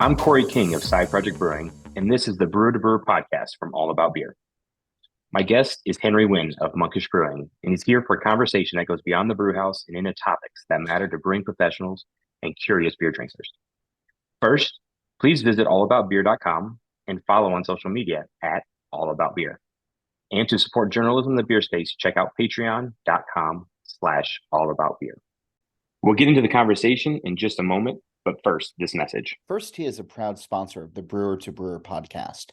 I'm Cory King of Side Project Brewing, and this is the Brewer to Brewer podcast from All About Beer. My guest is Henry Nguyen of Monkish Brewing, and he's here for a conversation that goes beyond the brew house and into topics that matter to brewing professionals and curious beer drinkers. First, please visit allaboutbeer.com and follow on social media at allaboutbeer. And to support journalism in the beer space, check out patreon.com/allaboutbeer. We'll get into the conversation in just a moment, but first, this message. First Tea is a proud sponsor of the Brewer to Brewer podcast.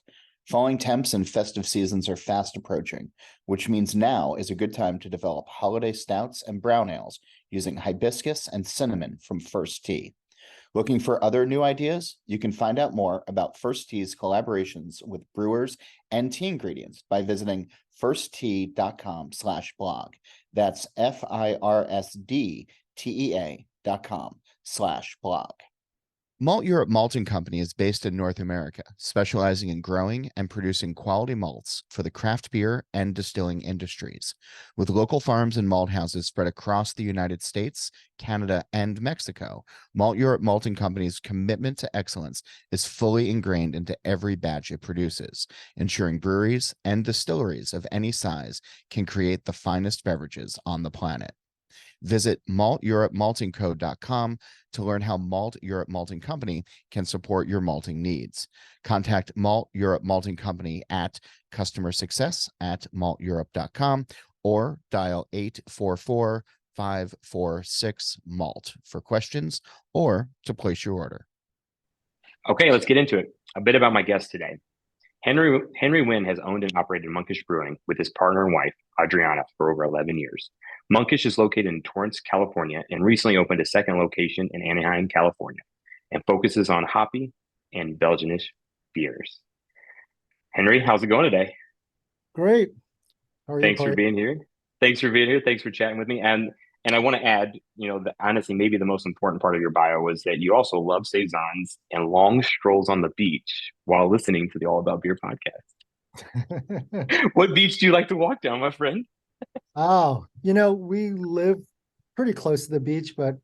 Falling temps and festive seasons are fast approaching, which means now is a good time to develop holiday stouts and brown ales using hibiscus and cinnamon from First Tea. Looking for other new ideas? You can find out more about First Tea's collaborations with brewers and tea ingredients by visiting firsttea.com/blog. That's FIRSDTEA.com/blog. Malteurop Malting Company is based in North America, specializing in growing and producing quality malts for the craft beer and distilling industries. With local farms and malt houses spread across the United States, Canada, and Mexico, Malteurop Malting Company's commitment to excellence is fully ingrained into every batch it produces, ensuring breweries and distilleries of any size can create the finest beverages on the planet. Visit malteuropmaltingco.com to learn how Malteurop Malting Company can support your malting needs. Contact Malteurop Malting Company at customersuccess@malteurop.com or dial 844-546-MALT for questions or to place your order. Okay, let's get into it. A bit about my guest today. Henry Nguyen has owned and operated Monkish Brewing with his partner and wife, Adriana, for over 11 years. Monkish is located in Torrance, California, and recently opened a second location in Anaheim, California, and focuses on hoppy and Belgianish beers. Henry, how's it going today? Great. How are you, Thanks for Cory? being here. Thanks for being here. Thanks for chatting with me. And I want to add, honestly, maybe the most important part of your bio was that you also love saisons and long strolls on the beach while listening to the All About Beer podcast. What beach do you like to walk down, my friend? Oh, we live pretty close to the beach, but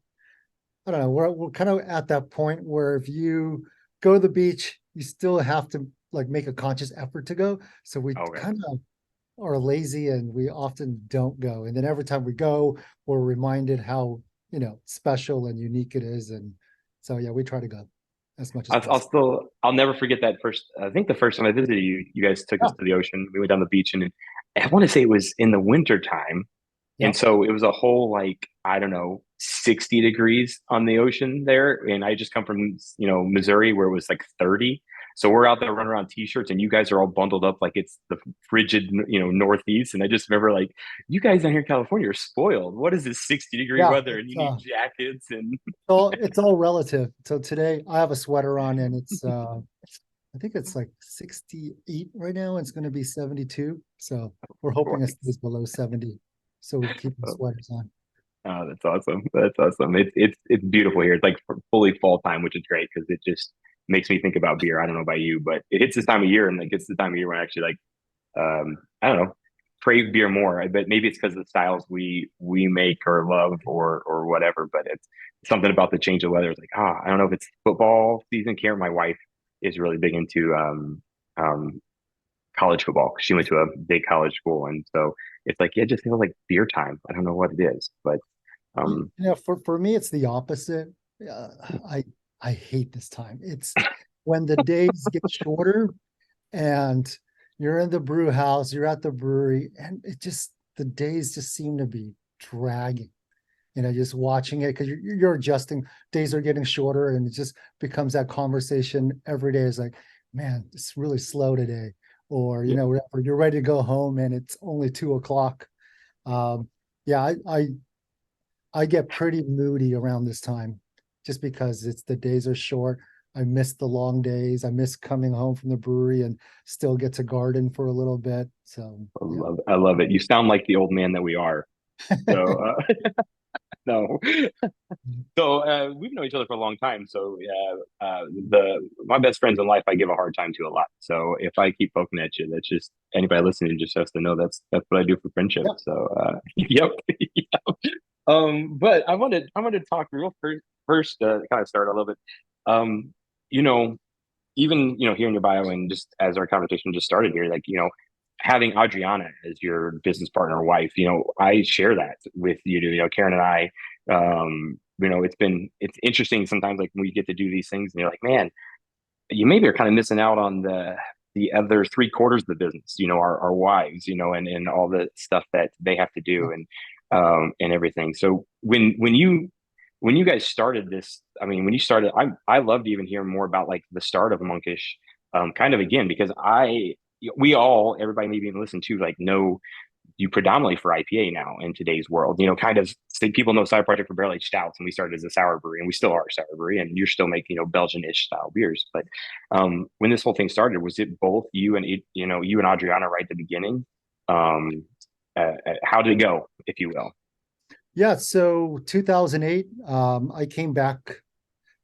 I don't know. We're kind of at that point where if you go to the beach, you still have to like make a conscious effort to go. So we Okay. kind of are lazy and we often don't go. And then every time we go, we're reminded how, special and unique it is. And so, yeah, we try to go as much as possible. I'll never forget that first. I think the first time I visited you, you guys took us Oh, to the ocean. We went down the beach, and I want to say it was in the winter time, yeah. and so it was a whole like I don't know 60 degrees on the ocean there, and I just come from Missouri where it was like 30. So we're out there running around t-shirts, and you guys are all bundled up like it's the frigid Northeast. And I just remember like you guys down here in California are spoiled. What is this 60-degree Yeah. weather, and you need jackets and It's all relative. So today I have a sweater on and it's I think it's like 68 right now. It's going to be 72. So we're hoping it stays below 70. So we keep the sweaters on. Oh, that's awesome. That's awesome. It's beautiful here. It's like fully fall time, which is great because it just makes me think about beer. I don't know about you, but it hits this time of year, and like it's the time of year when I actually like I don't know, crave beer more. I bet maybe it's because of the styles we make or love or whatever. But it's something about the change of weather. It's like I don't know if it's football season. Karen, my wife, is really big into college football. She went to a big college school, and so it's like it just feels like beer time. I don't know what it is, but For me, it's the opposite. Uh, I I hate this time. It's when the days get shorter and you're in the brew house, you're at the brewery, and the days just seem to be dragging. Just watching it because you're adjusting. Days are getting shorter, and it just becomes that conversation every day. Is like, man, it's really slow today, or yeah. whatever. You're ready to go home, and it's only 2 o'clock. Yeah, I get pretty moody around this time, just because the days are short. I miss the long days. I miss coming home from the brewery and still get to garden for a little bit. So yeah. I love it. You sound like the old man that we are. So no. So we've known each other for a long time. So the my best friends in life I give a hard time to a lot. So if I keep poking at you, that's just anybody listening just has to know that's what I do for friendship. Yeah. So yep. Yep. But I wanted to talk real first kind of start a little bit. Um you know, even hearing your bio and just as our conversation just started here, like having Adriana as your business partner or wife, I share that with you. Karen and I, it's interesting sometimes, like when we get to do these things, and you're like, man, you maybe are kind of missing out on the other three-quarters of the business, our wives, and all the stuff that they have to do, and everything. So when you guys started this, I mean, when you started, I love to even hear more about like the start of Monkish, kind of again, because everybody maybe even listen to like know you predominantly for IPA now in today's world. Kind of say people know Side Project for barrel aged stouts, and we started as a sour brewery, and we still are a sour brewery, and you're still making Belgian-ish style beers. But when this whole thing started, was it both you and you and Adriana right at the beginning? How did it go, if you will? Yeah, so 2008, I came back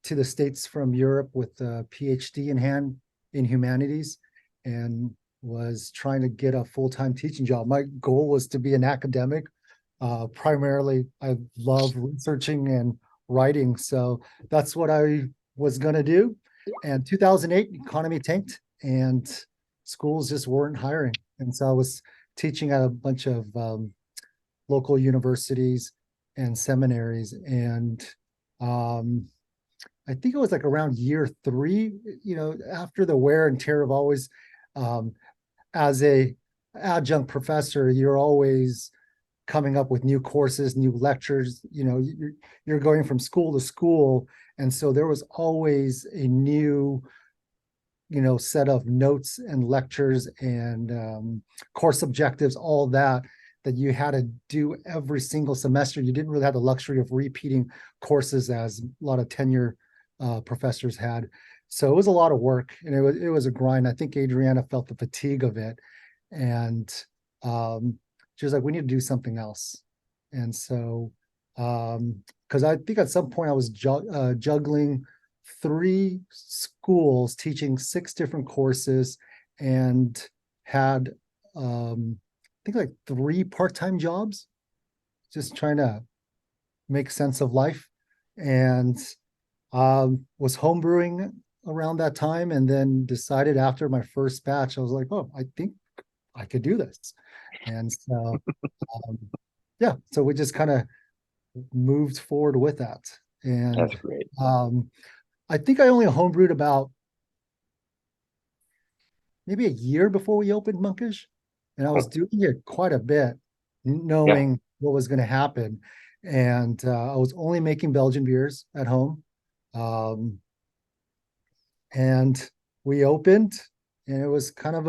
to the States from Europe with a PhD in hand in humanities and was trying to get a full-time teaching job. My goal was to be an academic. Primarily, I love researching and writing, so that's what I was going to do. And 2008, economy tanked and schools just weren't hiring. And so I was teaching at a bunch of local universities and seminaries. And I think it was like around year 3, after the wear and tear of always, as a adjunct professor, you're always coming up with new courses, new lectures, you're going from school to school. And so there was always a new, set of notes and lectures and course objectives, all that you had to do every single semester. You didn't really have the luxury of repeating courses as a lot of tenure professors had. So it was a lot of work, and it was a grind. I think Adriana felt the fatigue of it, and she was like, "We need to do something else." And so, because I think at some point I was juggling 3 schools, teaching 6 different courses, and had I think like 3 part-time jobs, just trying to make sense of life, and was homebrewing around that time, and then decided after my first batch, I was like, oh, I think I could do this. And so, yeah, so we just kind of moved forward with that. And That's great. I think I only homebrewed about maybe a year before we opened Monkish. And I was doing it quite a bit, knowing Yeah. what was going to happen. And I was only making Belgian beers at home. And we opened, and it was kind of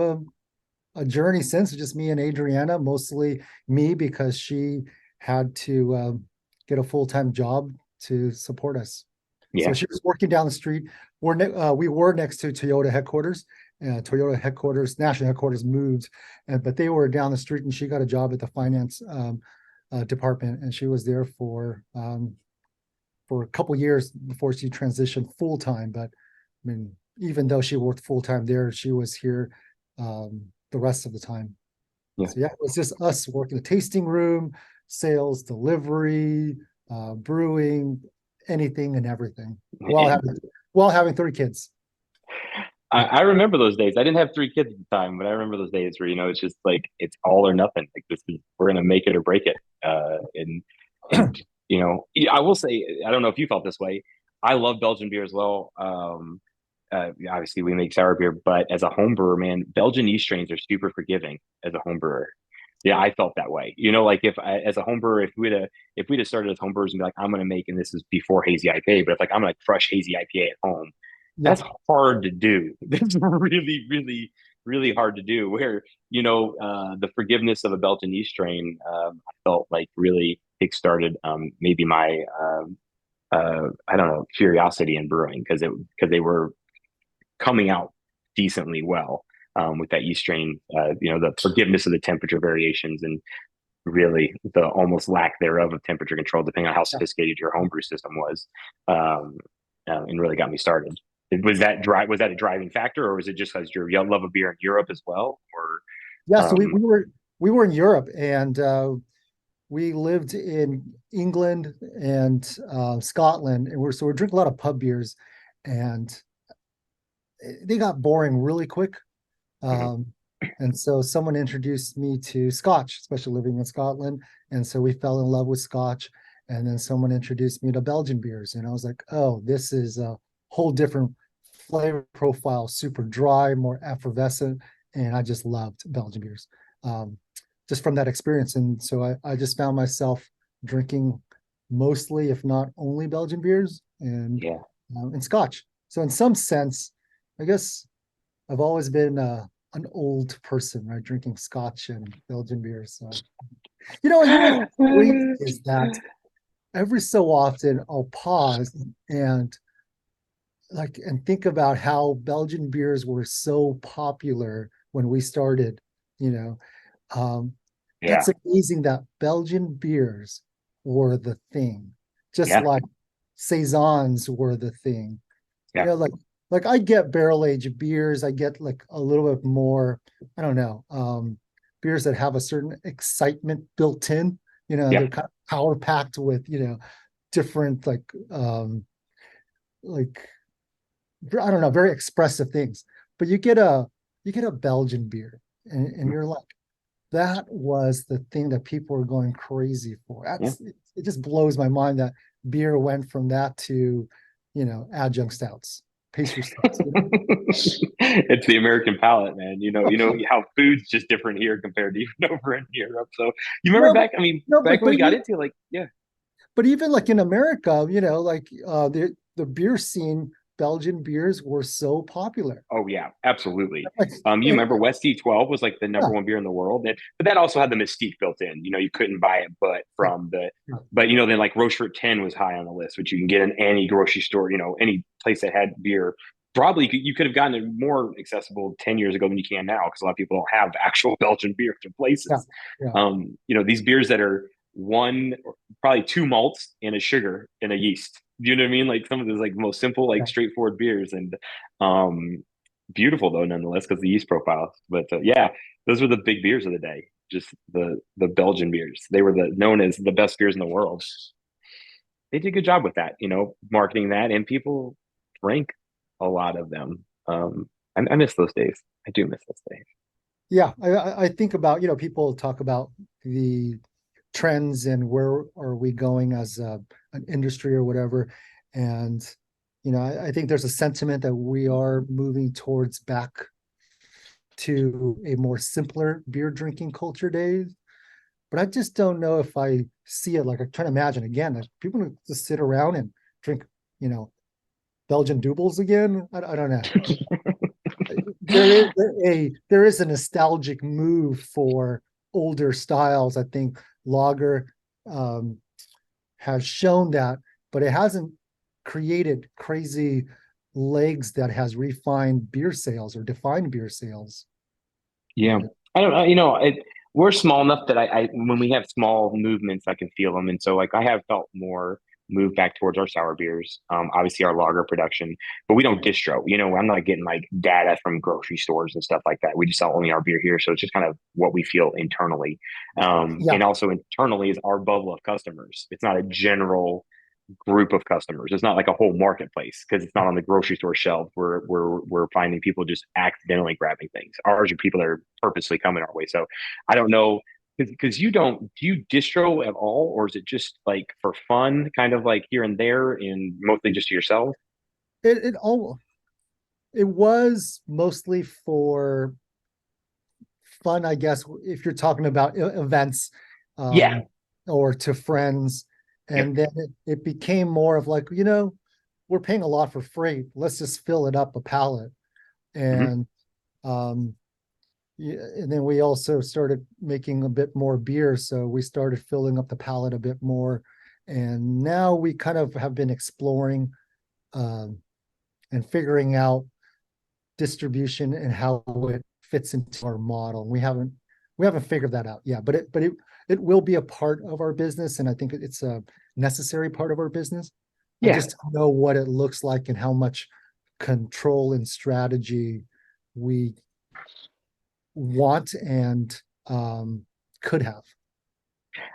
a journey since, just me and Adriana, mostly me because she had to get a full-time job to support us. So Yeah. she was working down the street. We were next to Toyota headquarters. Toyota headquarters, national headquarters moved, but they were down the street, and she got a job at the finance department, and she was there for a couple years before she transitioned full time. But I mean, even though she worked full time there, she was here the rest of the time. Yeah. So yeah, it was just us working the tasting room, sales, delivery, brewing, anything and everything, while having 3 kids. I remember those days. I didn't have 3 kids at the time, but I remember those days where it's just like it's all or nothing. Like we're gonna make it or break it. And I will say, I don't know if you felt this way. I love Belgian beer as well. Obviously we make sour beer, but as a home brewer, man, Belgian yeast strains are super forgiving as a home brewer. Yeah, I felt that way. Like as a home brewer, if we'd have started as home brewers and be like, I'm gonna make, and this is before hazy IPA, but if like I'm gonna crush hazy IPA at home, Yeah. that's hard to do. That's really, really, really hard to do. Where the forgiveness of a Belgian yeast strain, I felt like really kickstarted maybe my I don't know, curiosity in brewing, because they were coming out decently well with that yeast strain. The forgiveness of the temperature variations, and really the almost lack thereof of temperature control, depending on how sophisticated your homebrew system was, and really got me started. Was that a driving factor, or was it just because your love of beer in Europe as well? Or Yeah, so we were in Europe, and we lived in England and Scotland, and we're drinking a lot of pub beers. And they got boring really quick. Mhm. Um, and so someone introduced me to Scotch, especially living in Scotland. And so we fell in love with Scotch. And then someone introduced me to Belgian beers. And I was like, oh, this is a whole different flavor profile, super dry, more effervescent. And I just loved Belgian beers just from that experience. And so I just found myself drinking mostly, if not only, Belgian beers Yeah. and Scotch. So in some sense, I guess I've always been an old person, right? Drinking Scotch and Belgian beers. So, what's great is that every so often I'll pause and think about how Belgian beers were so popular when we started. You know, um, Yeah. it's amazing that Belgian beers were the thing, just Yeah. like saisons were the thing. Yeah. Like I get barrel aged beers. I get like a little bit more, I don't know, beers that have a certain excitement built in. Yeah. They're kind of power packed with, different like I don't know, very expressive things. But you get a Belgian beer and you're like, that was the thing that people were going crazy for. Yeah. It just blows my mind that beer went from that to, adjunct stouts, pastry stouts. It's the American palate, man. You know how food's just different here compared to even over in Europe. So you remember No, back, I mean, no, back but when but we got even into like, yeah. but even like in America, the beer scene, Belgian beers were so popular. Oh yeah, absolutely. Like, You and, remember West D12 was like the yeah, number one beer in the world, but that also had the mystique built in. You couldn't buy it, but yeah, from the, yeah, but then like Rochefort 10 was high on the list, which you can get in any grocery store. Any place that had beer. Probably you could have gotten it more accessible 10 years ago than you can now because a lot of people don't have actual Belgian beer in yeah, places. yeah, These beers that are one, probably two malts and a sugar and a yeast. Do you know what I mean? Like some of those like most simple, like yeah. straightforward beers, and um, beautiful though nonetheless because the yeast profiles. But yeah, those were the big beers of the day. Just the Belgian beers. They were known as the best beers in the world. They did a good job with that, marketing that, and people drank a lot of them. I miss those days. I do miss those days. Yeah, I think about, people talk about the trends and where are we going as an industry or whatever. And, I think there's a sentiment that we are moving towards back to a more simpler beer drinking culture days. But I just don't know if I see it. Like I'm trying to imagine again, like people just sit around and drink, you know, Belgian doubles again. I don't know. There is a nostalgic move for older styles. I think lager um, has shown that, but it hasn't created crazy legs that has refined beer sales or defined beer sales. Yeah, I don't know. We're small enough that I when we have small movements, I can feel them, and so like I have felt more move back towards our sour beers. Obviously our lager production, but we don't distro. I'm not getting like data from grocery stores and stuff like that. We just sell only our beer here, so it's just kind of what we feel internally. Yeah, And also internally is our bubble of customers. It's not a general group of customers. It's not like a whole marketplace because it's not on the grocery store shelf where we're finding people just accidentally grabbing things. Ours are people that are purposely coming our way. So I don't know because do you distro at all, or is it just like for fun, kind of like here and there, and mostly just to yourself? it was mostly for fun, I guess, if you're talking about events Yeah. or to friends. Yep. And then it became more of like, we're paying a lot for freight. Let's just fill it up a pallet. Hmm. And um, yeah, and then we also started making a bit more beer. So we started filling up the pallet a bit more. And now we kind of have been exploring um, and figuring out distribution and how it fits into our model. And we haven't figured that out yet, but it will be a part of our business, and I think it's a necessary part of our business. I Yeah. just don't know what it looks like and how much control and strategy we want and could have.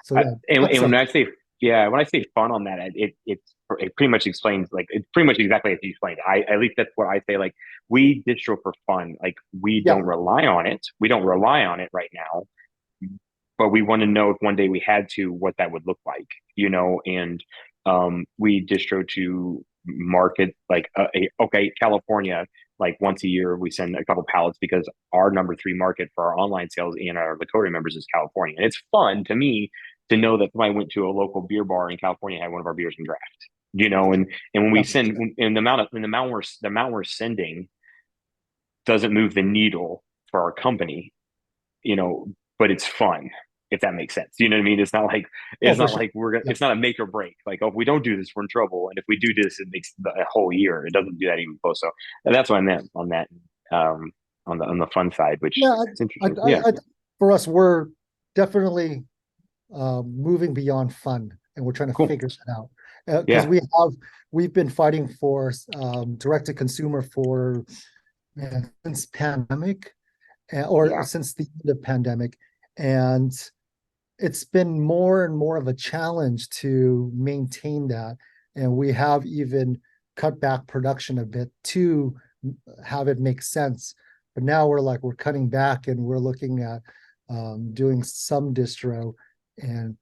So I, yeah, and that's when I say yeah, when I say fun on that, it pretty much explains like it's pretty much exactly as you explained. At least that's what I say. Like we distro for fun. Like we Yeah, don't rely on it. We don't rely on it right now, but we want to know if one day we had to, what that would look like, and we distro to market like okay, California, like once a year we send a couple pallets because our number three market for our online sales and our Lakota members is California. And it's fun to me to know that I went to a local beer bar in California, had one of our beers in draft, and when we yeah, send, and the amount we're sending doesn't move the needle for our company, you know, but it's fun, if that makes sense. You know what I mean? oh, It's for not sure. like Yeah, it's not a make or break. Like, oh, if we don't do this, we're in trouble. And if we do this, it makes the whole year. It doesn't do that even close. So and that's what I meant on that, um, on the fun side, which yeah. it's interesting. Yeah. For us, we're definitely moving beyond fun, and we're trying to Cool. figure that out because Yeah. we've been fighting for direct to consumer for, man, since pandemic, or Yeah. since the end of pandemic, and it's been more and more of a challenge to maintain that. And we have even cut back production a bit to have it make sense. But now we're cutting back and we're looking at doing some distro, and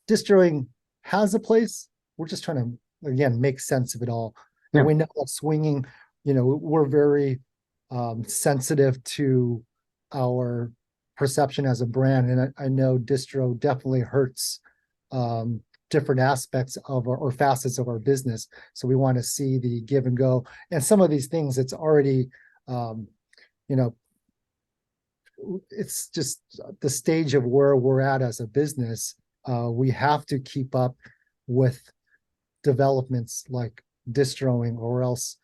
distroing has a place. We're just trying to, again, make sense of it all. And Yeah. we know that swinging, we're very sensitive to our perception as a brand. And I know distro definitely hurts um, different aspects of or facets of our business. So we want to see the give and go. And some of these things, it's already, um, you know, it's just the stage of where we're at as a business. We have to keep up with developments like distroing, or else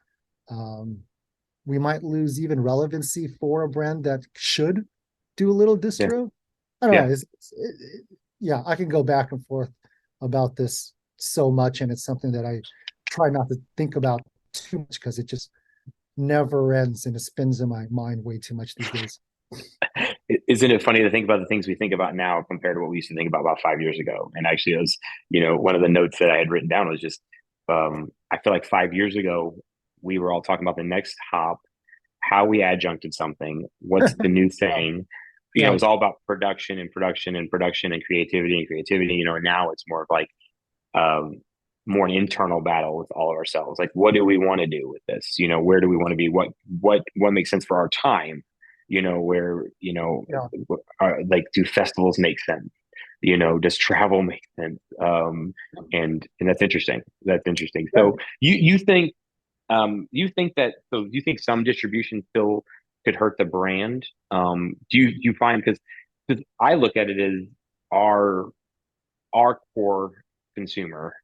um, we might lose even relevancy for a brand that should do a little Yeah. distro. I don't know. Yeah. Yeah, I can go back and forth about this so much, and it's something that I try not to think about too much because it just never ends and it spins in my mind way too much these days. Isn't it funny to think about the things we think about now compared to what we used to think about 5 years ago? And actually, it was, one of the notes that I had written down was just, I feel like 5 years ago, we were all talking about the next hop, how we adjuncted something, what's the new thing. It Yeah, was all about production and production and production and creativity, and now it's more of like, um, more an internal battle with all of ourselves. Like, what do we want to do with this? Where do we want to be? What makes sense for our time? Where, yeah, like, do festivals make sense? Does travel make sense? And that's interesting. That's interesting. yeah. So you think some distribution still could hurt the brand? Do you find, because I look at it as our our core consumer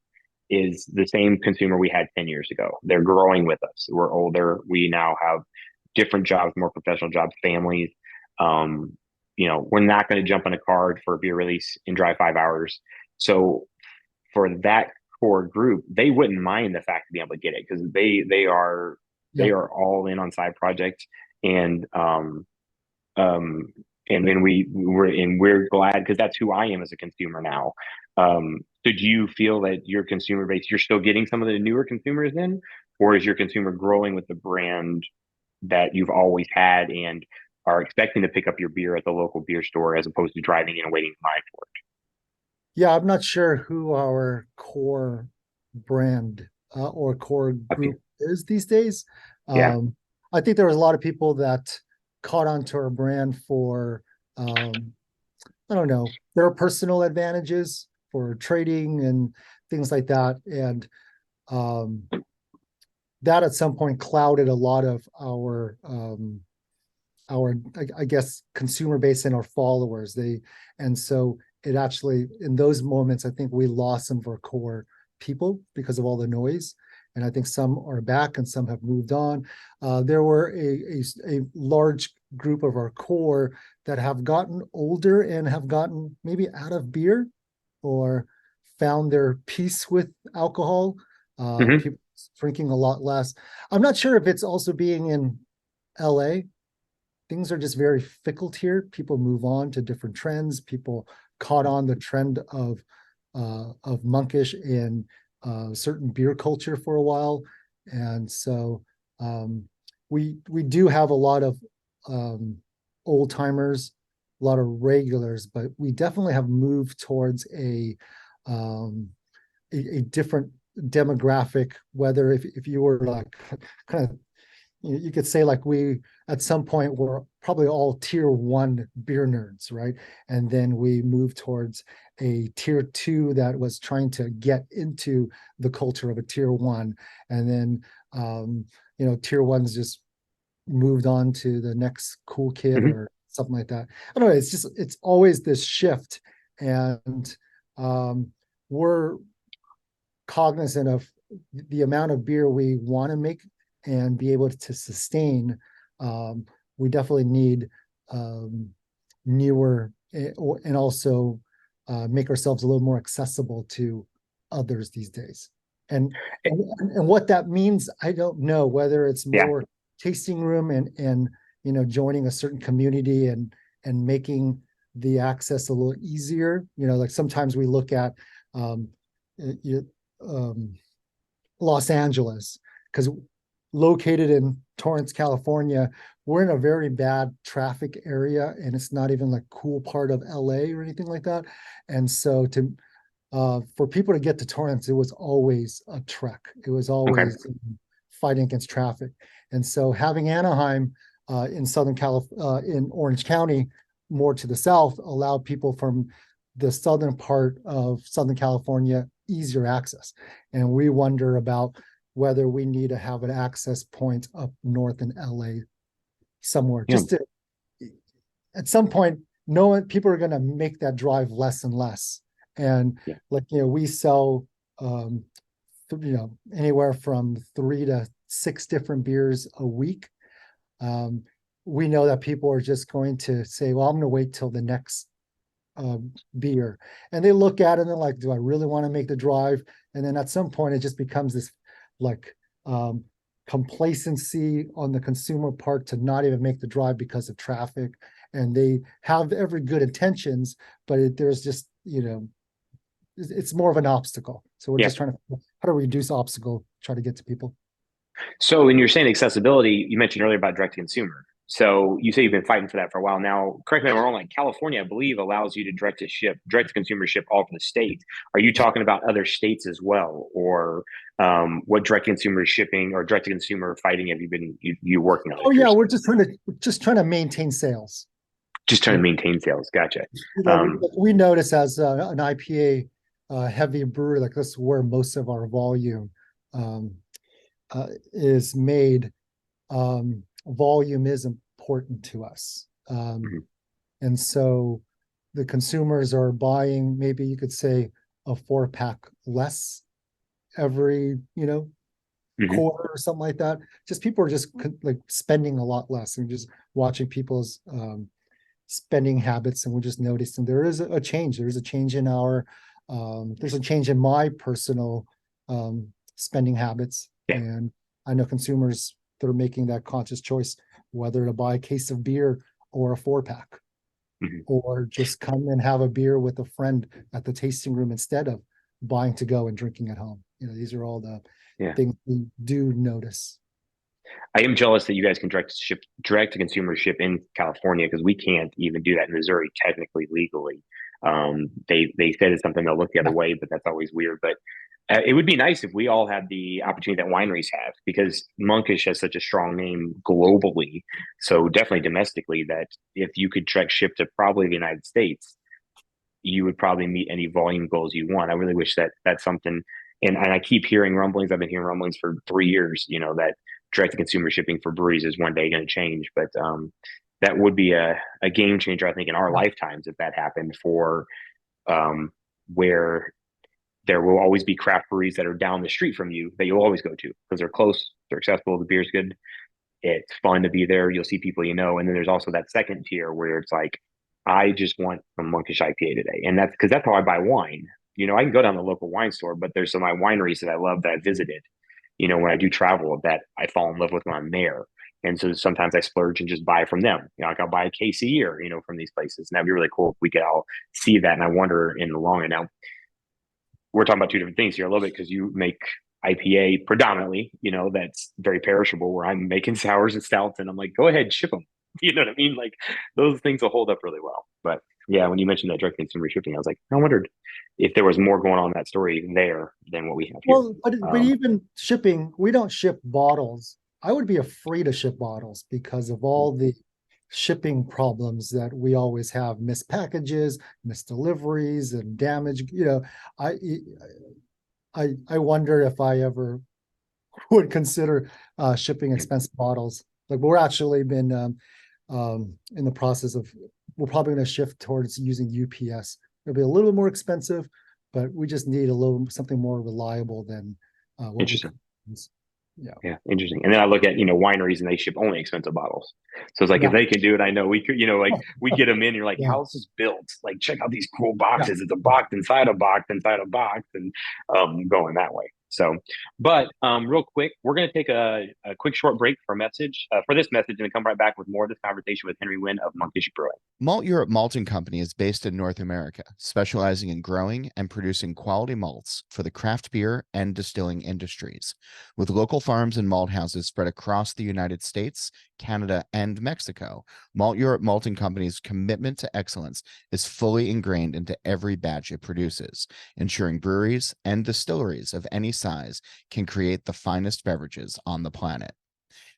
is the same consumer we had 10 years ago. They're growing with us. We're older. We now have different jobs, more professional jobs, families. Um, we're not going to jump on a card for a beer release and drive 5 hours. So for that core group, they wouldn't mind the fact of being able to get it because they Yeah. are all in on side projects. And um um and then we're glad because that's who I am as a consumer now. So do you feel that your consumer base, you're still getting some of the newer consumers in, or is your consumer growing with the brand that you've always had and are expecting to pick up your beer at the local beer store as opposed to driving in and waiting in line for Yeah, I'm not sure who our core brand or core it? group is these days. Yeah. Um, I think there was a lot of people that caught on to our brand for, I don't know, their personal advantages for trading and things like that. And um, that at some point clouded a lot of our I guess consumer base and our followers. And so it actually, in those moments, I think we lost some of our core people because of all the noise. And I think some are back and some have moved on. There were a large group of our core that have gotten older and have gotten maybe out of beer or found their peace with alcohol. Hmm. People drinking a lot less. I'm not sure if it's also being in LA. Things are just very fickle here. People move on to different trends. People caught on the trend of monkish in certain beer culture for a while, and so we do have a lot of old timers, a lot of regulars, but we definitely have moved towards a different demographic. Whether if you were like kind of, you could say like we at some point were probably all tier one beer nerds, right? And then we moved towards a tier two that was trying to get into the culture of a tier one, and then tier ones just moved on to the next cool kid Mhm. or something like that. I don't know. It's always this shift, and we're cognizant of the amount of beer we want to make and be able to sustain. We definitely need newer and also make ourselves a little more accessible to others these days. And, Eh, and what that means, I don't know. Whether it's Yeah. more tasting room and joining a certain community and making the access a little easier. Like sometimes we look at um, um, Los Angeles, because located in Torrance, California, we're in a very bad traffic area, and it's not even like cool part of LA or anything like that. And so for people to get to Torrance, it was always a trek. It was Okay. always fighting against traffic. And so having Anaheim in in Orange County, more to the south, allowed people from the southern part of Southern California easier access. And we wonder about whether we need to have an access point up north in LA somewhere, Yeah. just to at some point, people are going to make that drive less and less. And Yeah. like, we sell, um, anywhere from 3 to 6 different beers a week. Um, we know that people are just going to say, well, I'm going to wait till the next beer. And they look at it and they're like, do I really want to make the drive? And then at some point, it just becomes this like complacency on the consumer part to not even make the drive because of traffic. And they have every good intentions, but there's just, it's more of an obstacle. So we're Yeah. just trying to, how to reduce obstacle, try to get to people. So when you're saying accessibility, you mentioned earlier about direct to consumer. So you say you've been fighting for that for a while now. Correct me if I'm wrong. Like California, I believe, allows you to direct to consumer ship all from the state. Are you talking about other states as well, or what direct consumer shipping or direct to consumer fighting have you been you working on Oh it yeah, yourself? we're just trying to maintain sales. Just trying to maintain sales. Gotcha. We notice as an IPA heavy brewer, like this is where most of our volume um, is made. Volume is important to us. Mhm. And so the consumers are buying, maybe you could say, a 4-pack less every, Mhm. quarter or something like that. Just people are just like spending a lot less, and just watching people's spending habits, and we're just noticing there is a change. There's a change in there's a change in my personal spending habits, Yeah. and I know consumers that are making that conscious choice whether to buy a case of beer or a 4-pack, Mhm. or just come and have a beer with a friend at the tasting room instead of buying to go and drinking at home. These are all the Yeah. things we do notice. I am jealous that you guys can direct to consumer ship in California because we can't even do that in Missouri technically legally. They said it's something they'll look the other Yeah. way, but that's always weird. But it would be nice if we all had the opportunity that wineries have, because Monkish has such a strong name globally, so definitely domestically, that if you could direct ship to probably the United States, you would probably meet any volume goals you want. I really wish that that's something. And I keep hearing rumblings. I've been hearing rumblings for 3 years, that direct to consumer shipping for breweries is one day going to change. But that would be a game changer, I think, in our Yeah. lifetimes if that happened, for where there will always be craft breweries that are down the street from you that you'll always go to because they're close, they're accessible, the beer's good, it's fun to be there. You'll see people and then there's also that second tier where it's like, I just want a Monkish IPA today, and that's because that's how I buy wine. I can go down to the local wine store, but there's some of my wineries that I love that I visited. When I do travel, that I fall in love with when I'm there, and so sometimes I splurge and just buy from them. Like I'll buy a case a year, from these places, and that'd be really cool if we could all see that. And I wonder in the long run. Now we're talking about two different things here a little bit because you make IPA predominantly, that's very perishable, where I'm making sours and stouts and I'm like, go ahead, ship them. You know what I mean? Like those things will hold up really well. But yeah, when you mentioned that direct consumer shipping, I was like, I wondered if there was more going on in that story there than what we have here. Well, but even shipping, we don't ship bottles. I would be afraid to ship bottles because of all the shipping problems that we always have: missed packages, missed deliveries, and damage. I I wonder if I ever would consider shipping expensive bottles. Like we're actually been in the process of, we're probably going to shift towards using UPS. It'll be a little bit more expensive, but we just need a little something more reliable than what we Interesting. could use. Yeah. Yeah, interesting. And then I look at, wineries and they ship only expensive bottles. So it's like, if Yeah. they can do it, I know we could, like we get them in, you're like, Yeah. how is this built? Like, check out these cool boxes. It's a box inside a box inside a box, and going that way. So, but real quick, we're going to take a quick short break for this message, and then come right back with more of this conversation with Henry Nguyen of Monkish Brewing. Malteurop Malting Company is based in North America, specializing in growing and producing quality malts for the craft beer and distilling industries. With local farms and malt houses spread across the United States, Canada, and Mexico, Malteurop Malting Company's commitment to excellence is fully ingrained into every batch it produces, ensuring breweries and distilleries of any size can create the finest beverages on the planet.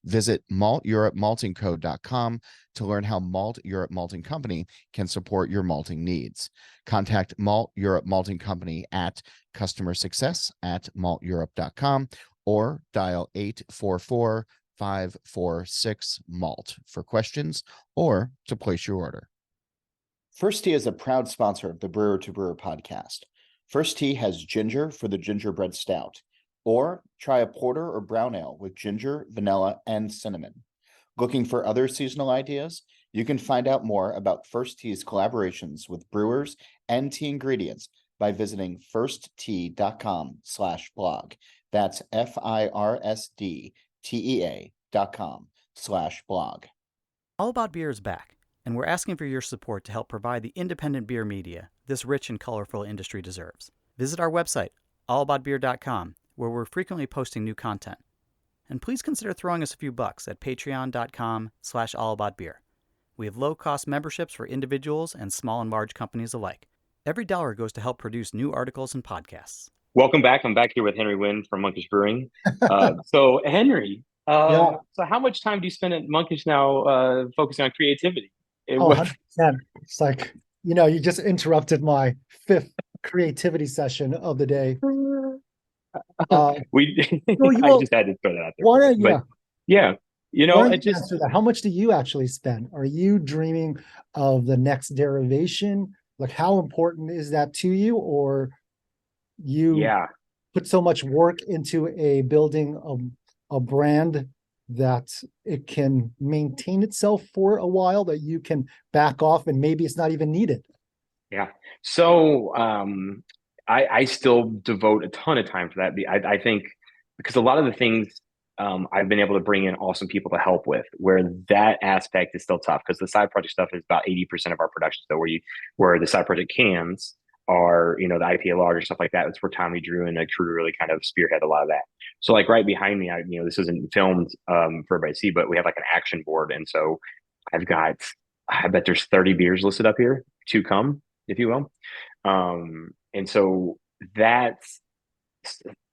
Visit malteuropemaltingco.com to learn how Malt Europe Malting Company can support your malting needs. Contact Malt Europe Malting Company at customersuccess@malteurope.com or dial 844-546-MALT for questions or to place your order. First Tea is a proud sponsor of the Brewer to Brewer podcast. First Tea has ginger for the gingerbread stout, or try a porter or brown ale with ginger, vanilla, and cinnamon. Looking for other seasonal ideas? You can find out more about First Tea's collaborations with brewers and tea ingredients by visiting firsttea.com/blog. That's FIRSDTEA.com/blog. All About Beer is back, and we're asking for your support to help provide the independent beer media this rich and colorful industry deserves. Visit our website, allaboutbeer.com, where we're frequently posting new content. And please consider throwing us a few bucks at patreon.com/allaboutbeer. We have low-cost memberships for individuals and small and large companies alike. Every dollar goes to help produce new articles and podcasts. Welcome back. I'm back here with Henry Nguyen from Monkish Brewing. So Henry, Yeah. so how much time do you spend at Monkish now, focusing on creativity? Oh, 100%. It's like, you just interrupted my fifth creativity session of the day. I Well, just had to throw that out there. why don't you? But yeah, Why don't it you just answer that? How much do you actually spend? Are you dreaming of the next derivation? Like, how important is that to you? Or you yeah. put so much work into a building a brand that it can maintain itself for a while, that you can back off and maybe it's not even needed? Yeah. So I still devote a ton of time for that. I think because a lot of the things I've been able to bring in awesome people to help with, where that aspect is still tough, because the side project stuff is about 80% of our production. So where the side project cans are, the IPA lager, stuff like that. It's where Tommy Drew and a crew really kind of spearhead a lot of that. So like right behind me, this isn't filmed for everybody to see, but we have like an action board. And so I bet there's 30 beers listed up here to come, if you will. And so that's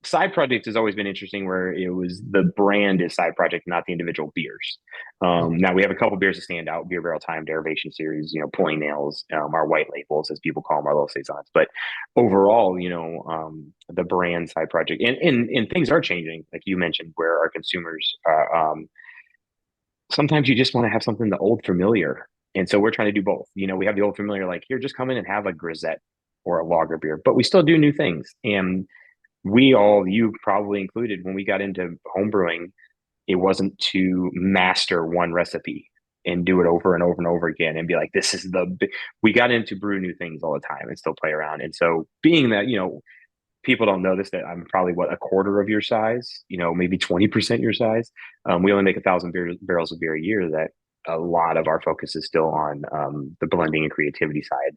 side project has always been interesting, where it was the brand is side project, not the individual beers. Now we have a couple beers that stand out: Beer Barrel Time, Derivation Series, Pulling Nails, our white labels, as people call them, our little saisons. But overall, the brand side project, and things are changing, like you mentioned, where our consumers are. Sometimes you just want to have something the old familiar. And so we're trying to do both. We have the old familiar, like, here, just come in and have a grisette or a lager beer, but we still do new things. And you probably included, when we got into home brewing, it wasn't to master one recipe and do it over and over and over again and be like, we got into brew new things all the time and still play around. And so being that, people don't notice that I'm probably a quarter of your size, maybe 20% your size. We only make 1,000 barrels of beer a year. That a lot of our focus is still on the blending and creativity side.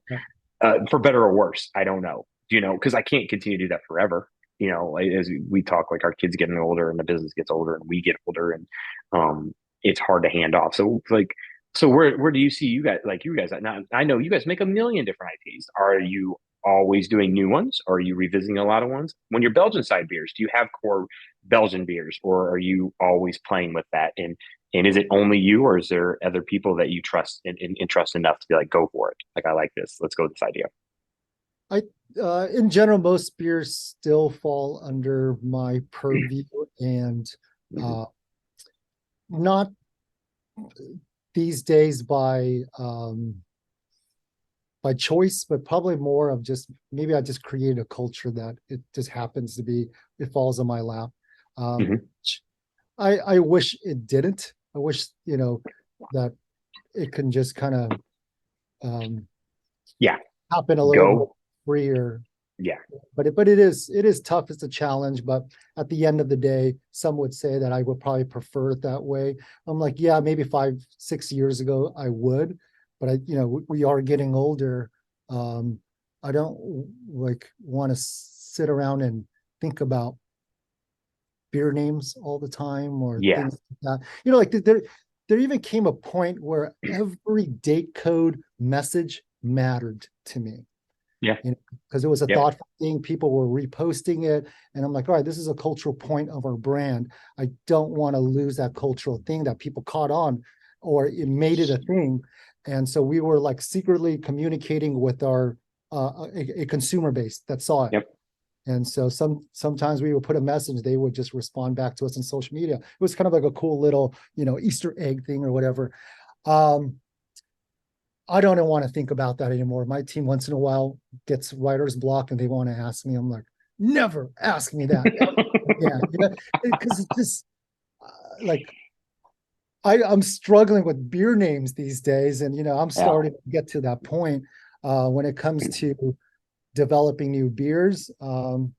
For better or worse, I don't know, because I can't continue to do that forever. as we talk, like our kids getting older and the business gets older and we get older, and it's hard to hand off. So like, so where do you see you guys at? Now I know you guys make a million different IPs. Are you always doing new ones? Or are you revisiting a lot of ones? When you're Belgian side beers, do you have core Belgian beers, or are you always playing with that? And is it only you, or is there other people that you trust and trust enough to be like, go for it? Like, I like this. Let's go with this idea. I in general, most beers still fall under my purview, and Mhm. not these days by choice, but probably more of just maybe I just created a culture that it just happens to be, it falls on my lap. Mhm. I wish it didn't. I wish, that it can just kind of Yeah, happen a little more go. freer. Yeah. But it is tough. It's a challenge. But at the end of the day, some would say that I would probably prefer it that way. I'm like, yeah, maybe 5, 6 years ago I would, but we are getting older. I don't like want to sit around and think about beer names all the time or Yeah. things like that. Like there even came a point where every date code message mattered to me. Yeah. Because it was a Yep. thoughtful thing. People were reposting it. And I'm like, all right, this is a cultural point of our brand. I don't want to lose that cultural thing that people caught on, or it made it a thing. And so we were like secretly communicating with our a consumer base that saw it. Yep. And so sometimes we would put a message, they would just respond back to us on social media. It was kind of like a cool little, Easter egg thing or whatever. I don't want to think about that anymore. My team once in a while gets writer's block and they want to ask me. I'm like, never ask me that. Yeah, because it's just like I'm struggling with beer names these days, and I'm Yeah. starting to get to that point when it comes to developing new beers. That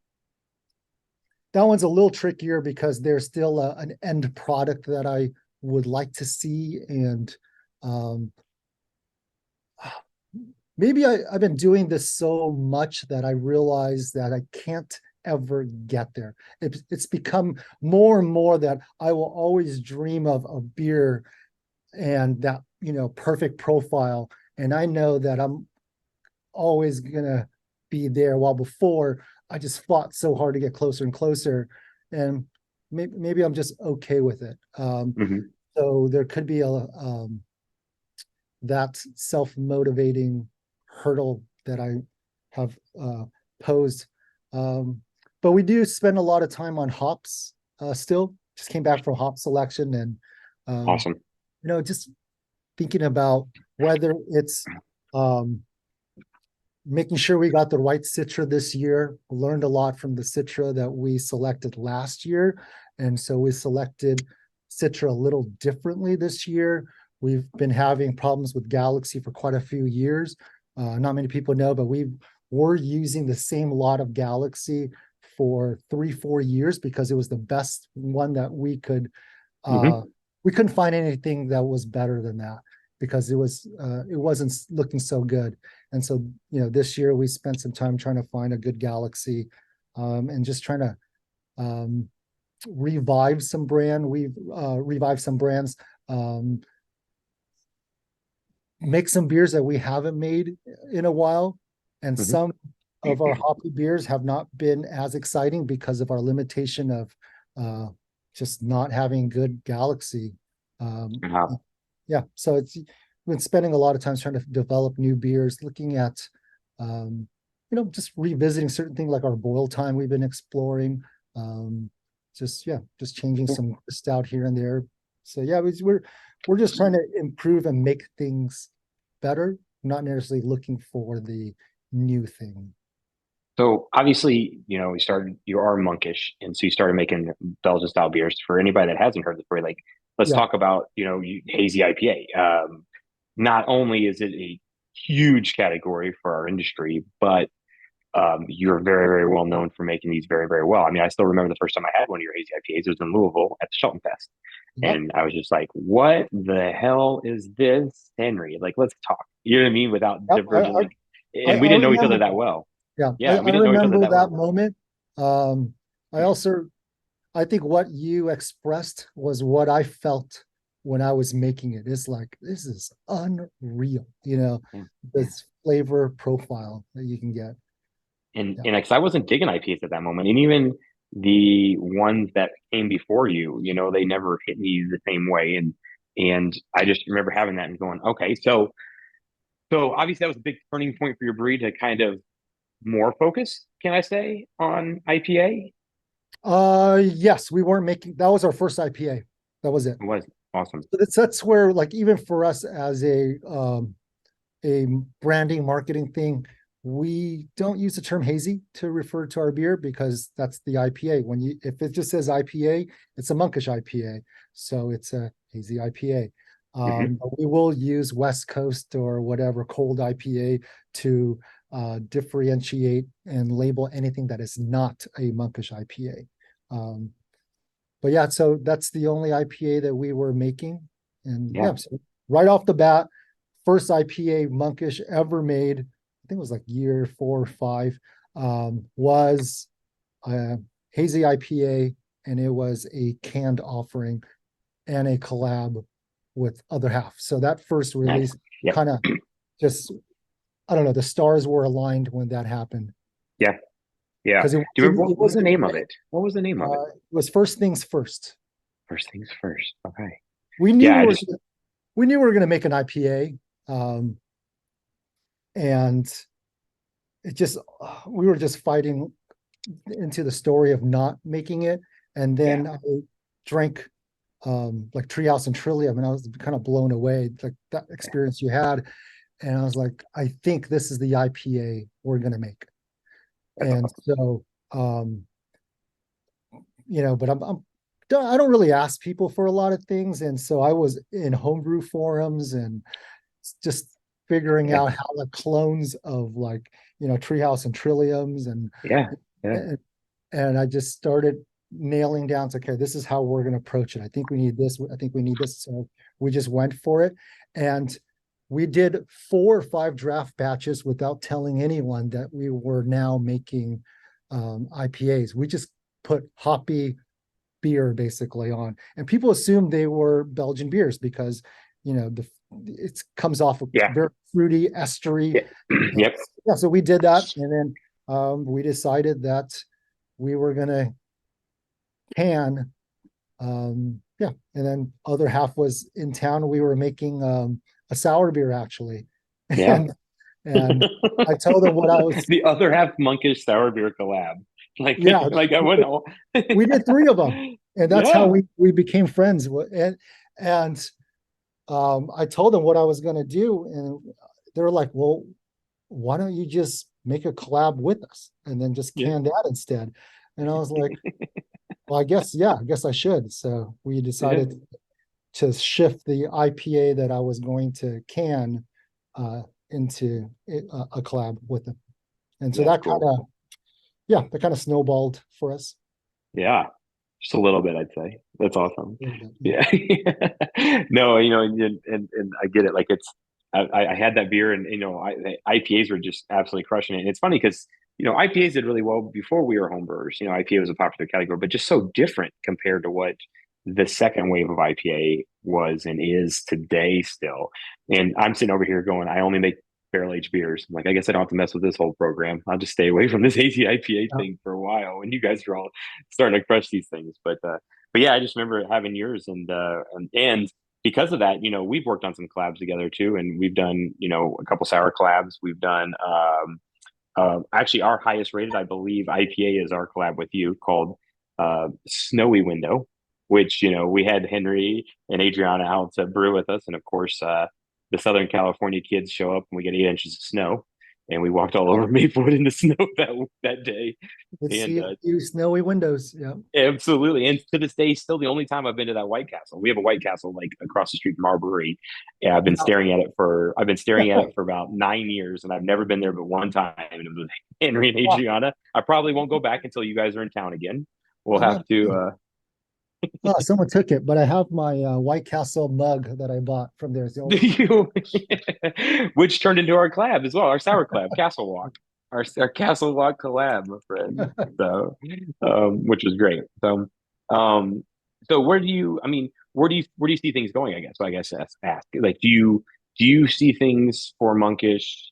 one's a little trickier because there's still an end product that I would like to see, and maybe I've been doing this so much that I realize that I can't ever get there. It's become more and more that I will always dream of a beer and that, perfect profile. And I know that I'm always gonna be there, while before I just fought so hard to get closer and closer. And maybe I'm just okay with it. Mhm. So there could be that self-motivating hurdle that I have posed. But we do spend a lot of time on hops still. Just came back from hop selection, and Awesome. just thinking about whether it's making sure we got the right Citra this year. Learned a lot from the Citra that we selected last year. And so we selected Citra a little differently this year. We've been having problems with Galaxy for quite a few years. Not many people know, but we were using the same lot of Galaxy for 3-4 years because it was the best one that we could. Mhm. We couldn't find anything that was better than that because it wasn't looking so good. And so, this year we spent some time trying to find a good Galaxy, and just trying to revive some brands, make some beers that we haven't made in a while. And Mhm. some of our hoppy beers have not been as exciting because of our limitation of just not having good Galaxy. Wow. Yeah, so we've been spending a lot of time trying to develop new beers, looking at just revisiting certain things like our boil time we've been exploring. Just changing some stout here and there. So yeah, we're just trying to improve and make things better, not necessarily looking for the new thing. So obviously, you are monkish, and so you started making Belgian style beers. For anybody that hasn't heard the story, like, let's Yeah. talk about, hazy IPA. Not only is it a huge category for our industry, but you're very, very well known for making these very, very well. I mean, I still remember the first time I had one of your hazy IPAs. It was in Louisville at the Shelton Fest. Yep. And I was just like, what the hell is this, Henry? Like, let's talk. You know what I mean? Without Yep. diverging. Like, I and we didn't know each other remember that that. well. Yeah, Yeah, I we didn't know each other remember that that well. moment. I also, I think what you expressed was what I felt when I was making it. It's like, this is unreal, Yeah. Yeah. this flavor profile that you can get. And Yeah. and because I wasn't digging IPAs at that moment, and even the ones that came before you, they never hit me the same way. And I just remember having that and going, okay, so obviously that was a big turning point for your breed to kind of more focus, can I say, on IPA? Yes, we weren't making, that was our first IPA. That was it. It was awesome. So that's where, like, even for us as a branding marketing thing, we don't use the term hazy to refer to our beer because that's the IPA. If it just says IPA, it's a monkish IPA, so it's a hazy IPA. Hmm. But we will use West Coast or whatever cold IPA to differentiate and label anything that is not a monkish IPA. Um, but yeah, so that's the only IPA that we were making, and Yeah. yeah, so right off the bat, first IPA monkish ever made, I think it was like year 4 or 5, was a hazy IPA, and it was a canned offering and a collab with Other Half. So that first Nice. release Yep. kind of just, I don't know, the stars were aligned when that happened. Yeah. Yeah. Because Do it you remember wasn't, what it was the wasn't name of it? What was the name of it? it was First Things First. First things first. Okay. We knew Yeah, we I were just we knew we were going to make an IPA, and it just we were just fighting into the story of not making it. And yeah. then I drank like Treehouse and Trillium, and I was kind of blown away, like that experience you had. And I was like, I think this is the IPA we're gonna make. That's And awesome. so but I don't really ask people for a lot of things. And so I was in homebrew forums and just figuring Yeah. out how the clones of, like, Treehouse and Trilliums, Yeah. Yeah. and and I just started nailing down to, okay, this is how we're going to approach it. I think we need this. I think we need this. So we just went for it. And we did 4 or 5 draft batches without telling anyone that we were now making IPAs. We just put hoppy beer basically on, and people assumed they were Belgian beers because, it comes off Yeah. very fruity, estery. Yeah. Yep. Yeah, so we did that, and then we decided that we were gonna can. Yeah, and then Other Half was in town. We were making a sour beer actually, Yeah. and I told them what I was. The Other Half monkish sour beer collab. Like, Yeah, like I wouldn't know. we did 3 of them, and that's how Yeah. we became friends. And I told them what I was going to do, and they were like, well, why don't you just make a collab with us and then just Yeah. can that instead? And I was like, well, I guess I should. So we Yeah. decided to shift the IPA that I was going to can into a collab with them. And so That's that cool. that kind of snowballed for us. Yeah. Just a little bit, I'd say. That's awesome. A little bit, yeah. Yeah. No, and I get it. Like I had that beer, and the IPAs were just absolutely crushing it. And it's funny because IPAs did really well before we were homebrewers. IPA was a popular category, but just so different compared to what the second wave of IPA was and is today still. And I'm sitting over here going, I only make barrel aged beers. I'm like, I guess I don't have to mess with this whole program. I'll just stay away from this hazy IPA Yeah. thing for a while. And you guys are all starting to crush these things. But yeah, I just remember having yours, and because of that, we've worked on some collabs together too, and we've done a couple sour collabs. We've done actually our highest rated, I believe, IPA is our collab with you called Snowy Window, which we had Henry and Adriana out to brew with us, and of course the Southern California kids show up and we get 8 inches of snow. And we walked all over Maplewood in the snow that day, It's and a few snowy windows. Yeah. absolutely. And to this day, still the only time I've been to that White Castle. We have a White Castle like across the street from our brewery. Yeah, I've been staring at it for about 9 years, and I've never been there but one time. And it was with Henry and Adriana. I probably won't go back until you guys are in town again. We'll I'm have not, to. oh, someone took it, but I have my White Castle mug that I bought from there. It's the only, Which turned into our collab as well, our sour collab, Castle Walk. our Castle Walk collab, my friend. So, which was great. Um, so where do you see things going? I guess. So I guess ask like, do you see things for Monkish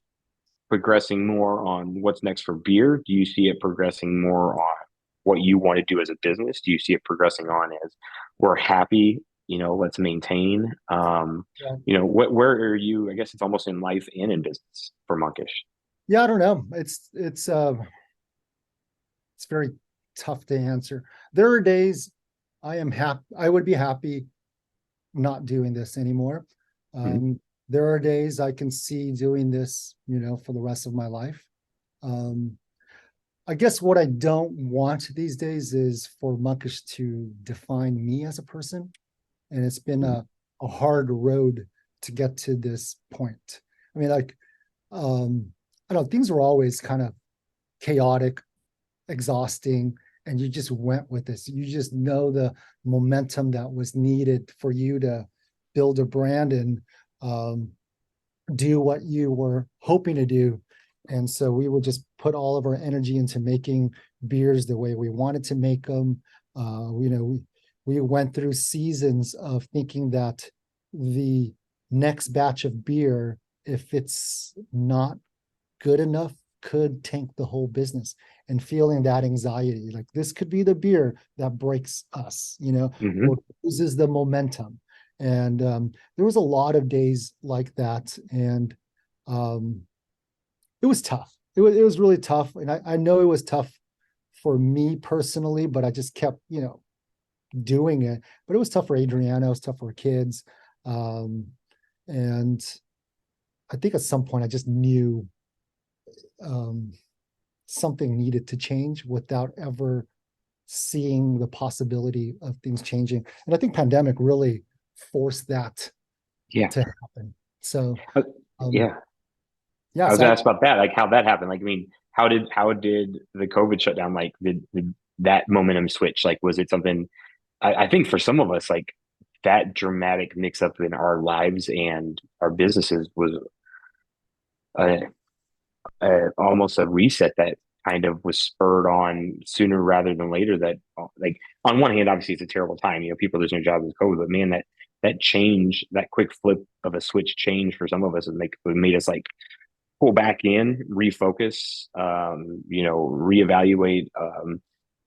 progressing more on what's next for beer? Do you see it progressing more on what you want to do as a business? Do you see it progressing on as we're happy, let's maintain? Yeah. Where are you? I guess it's almost in life and in business for Monkish. Yeah, I don't know. It's very tough to answer. There are days I would be happy not doing this anymore. Mhm. There are days I can see doing this, for the rest of my life. Um, I guess what I don't want these days is for Monkish to define me as a person. And it's been a hard road to get to this point. I mean, I don't know, things were always kind of chaotic, exhausting, and you just went with this. You just know the momentum that was needed for you to build a brand and do what you were hoping to do. And so we would just put all of our energy into making beers the way we wanted to make them. We went through seasons of thinking that the next batch of beer, if it's not good enough, could tank the whole business, and feeling that anxiety, like this could be the beer that breaks us, Hmm. or loses the momentum. And there was a lot of days like that, and um, it was tough. It was really tough, and I know it was tough for me personally, but I just kept doing it. But it was tough for Adriana, it was tough for her kids, um, and I think at some point I just knew um, something needed to change without ever seeing the possibility of things changing. And I think pandemic really forced that Yeah. to happen. So Uh, um yeah. yeah, I was so asked about that, like how that happened. Like, I mean, how did the COVID shutdown, like, did that momentum switch? Like, was it something? I think for some of us, like that dramatic mix up in our lives and our businesses was a, almost a reset that kind of was spurred on sooner rather than later. That, like, on one hand, obviously it's a terrible time. People losing their jobs with COVID, but man, that change, that quick flip of a switch change for some of us, it made us like pull back in, refocus, reevaluate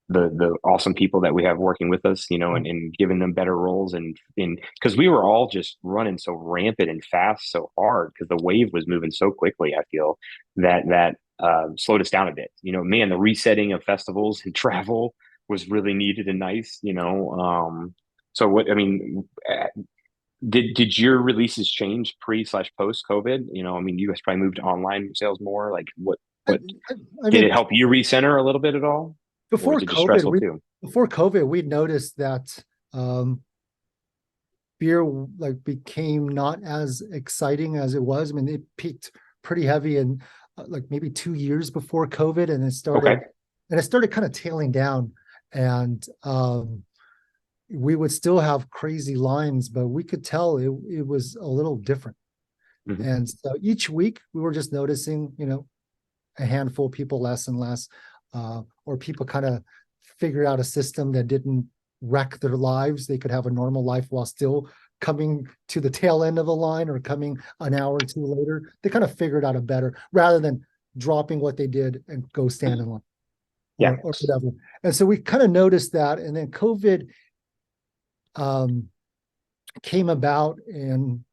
the awesome people that we have working with us, and giving them better roles, and because we were all just running so rampant and fast, so hard because the wave was moving so quickly. I feel that slowed us down a bit. Man, the resetting of festivals and travel was really needed and nice. So what I mean, did your releases change pre/post COVID? I mean, you guys probably moved to online sales more. Like, I, what I did it mean, help you recenter a little bit at all, or was before it just COVID, stressful we too? before COVID, we noticed that um beer like became not as exciting as it was. I mean, it peaked pretty heavy in like maybe 2 years before COVID, and Okay. it started kind of tailing down. And we would still have crazy lines, but we could tell it was a little different. Hmm. And so each week we were just noticing, a handful of people less and less, or people kind of figure out a system that didn't wreck their lives. They could have a normal life while still coming to the tail end of the line or coming an hour or two later. They kind of figured out a better rather than dropping what they did and go stand in line Yeah. or whatever. And so we kind of noticed that. And then COVID um, came about and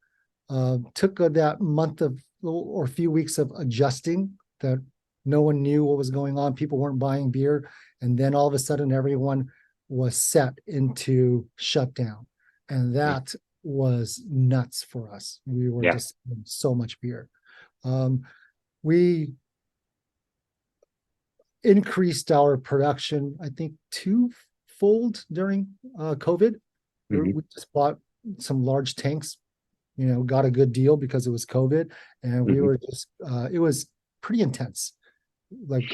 took that month of or a few weeks of adjusting that no one knew what was going on. People weren't buying beer. And then all of a sudden, everyone was set into shutdown. And that was nuts for us. We were Yeah. just so much beer. We increased our production, I think, twofold during COVID. Hmm. We just bought some large tanks, got a good deal because it was COVID, and we Hmm. were just it was pretty intense, like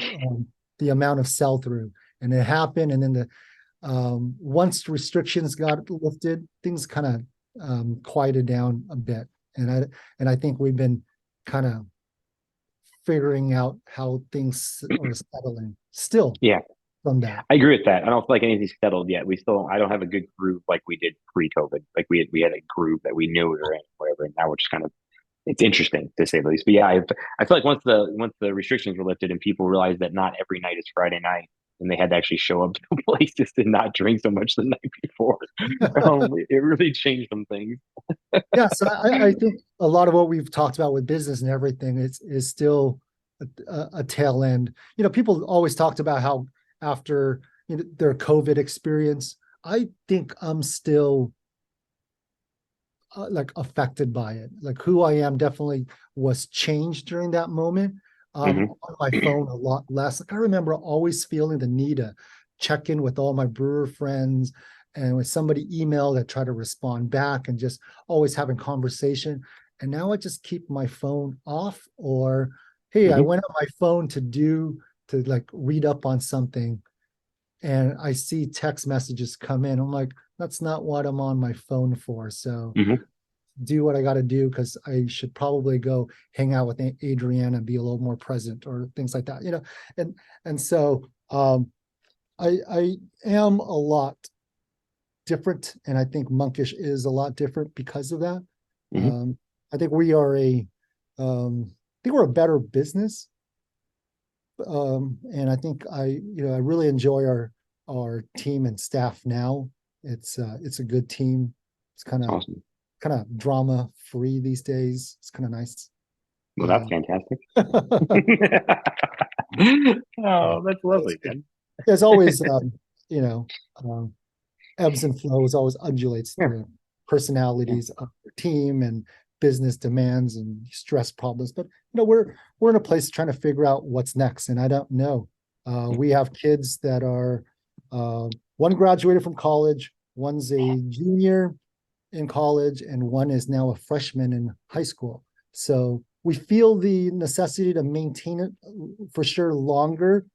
the amount of sell through, and it happened, and then the once restrictions got lifted, things kind of quieted down a bit, and I think we've been kind of figuring out how things are settling still Yeah, from that. I agree with that. I don't feel like anything's settled yet. I don't have a good groove like we did pre-COVID. Like we had a groove that we knew we were in, whatever. And now we're just kind of, it's interesting to say the least. But yeah, I feel like once the restrictions were lifted and people realized that not every night is Friday night, and they had to actually show up to places to not drink so much the night before, it really changed some things. Yeah, so I think a lot of what we've talked about with business and everything is still a tail end. People always talked about how after their COVID experience, I think I'm still like affected by it. Like who I am definitely was changed during that moment. Hmm. On my phone a lot less. Like I remember always feeling the need to check in with all my brewer friends, and when somebody emailed, I try to respond back and just always having conversation. And now I just keep my phone off, or hey, I Hmm. went on my phone to like read up on something, and I see text messages come in. I'm like, that's not what I'm on my phone for. So Hmm. do what I got to do, because I should probably go hang out with Adriana and be a little more present or things like that. And so I am a lot different, and I think Monkish is a lot different because of that. Hmm. I think we are I think we're a better business, and I think I really enjoy our team and staff now. It's a good team. It's Awesome. kind of drama free these days. It's kind of nice. Well, that's Uh, fantastic. yeah, Oh, that's so lovely, man. there's always you know um, ebbs and flows, always undulates Yeah, the yeah. personalities of the team and business demands and stress problems. But we're in a place trying to figure out what's next, and I don't know. We have kids that are one graduated from college, one's a junior in college, and one is now a freshman in high school. So we feel the necessity to maintain it for sure longer,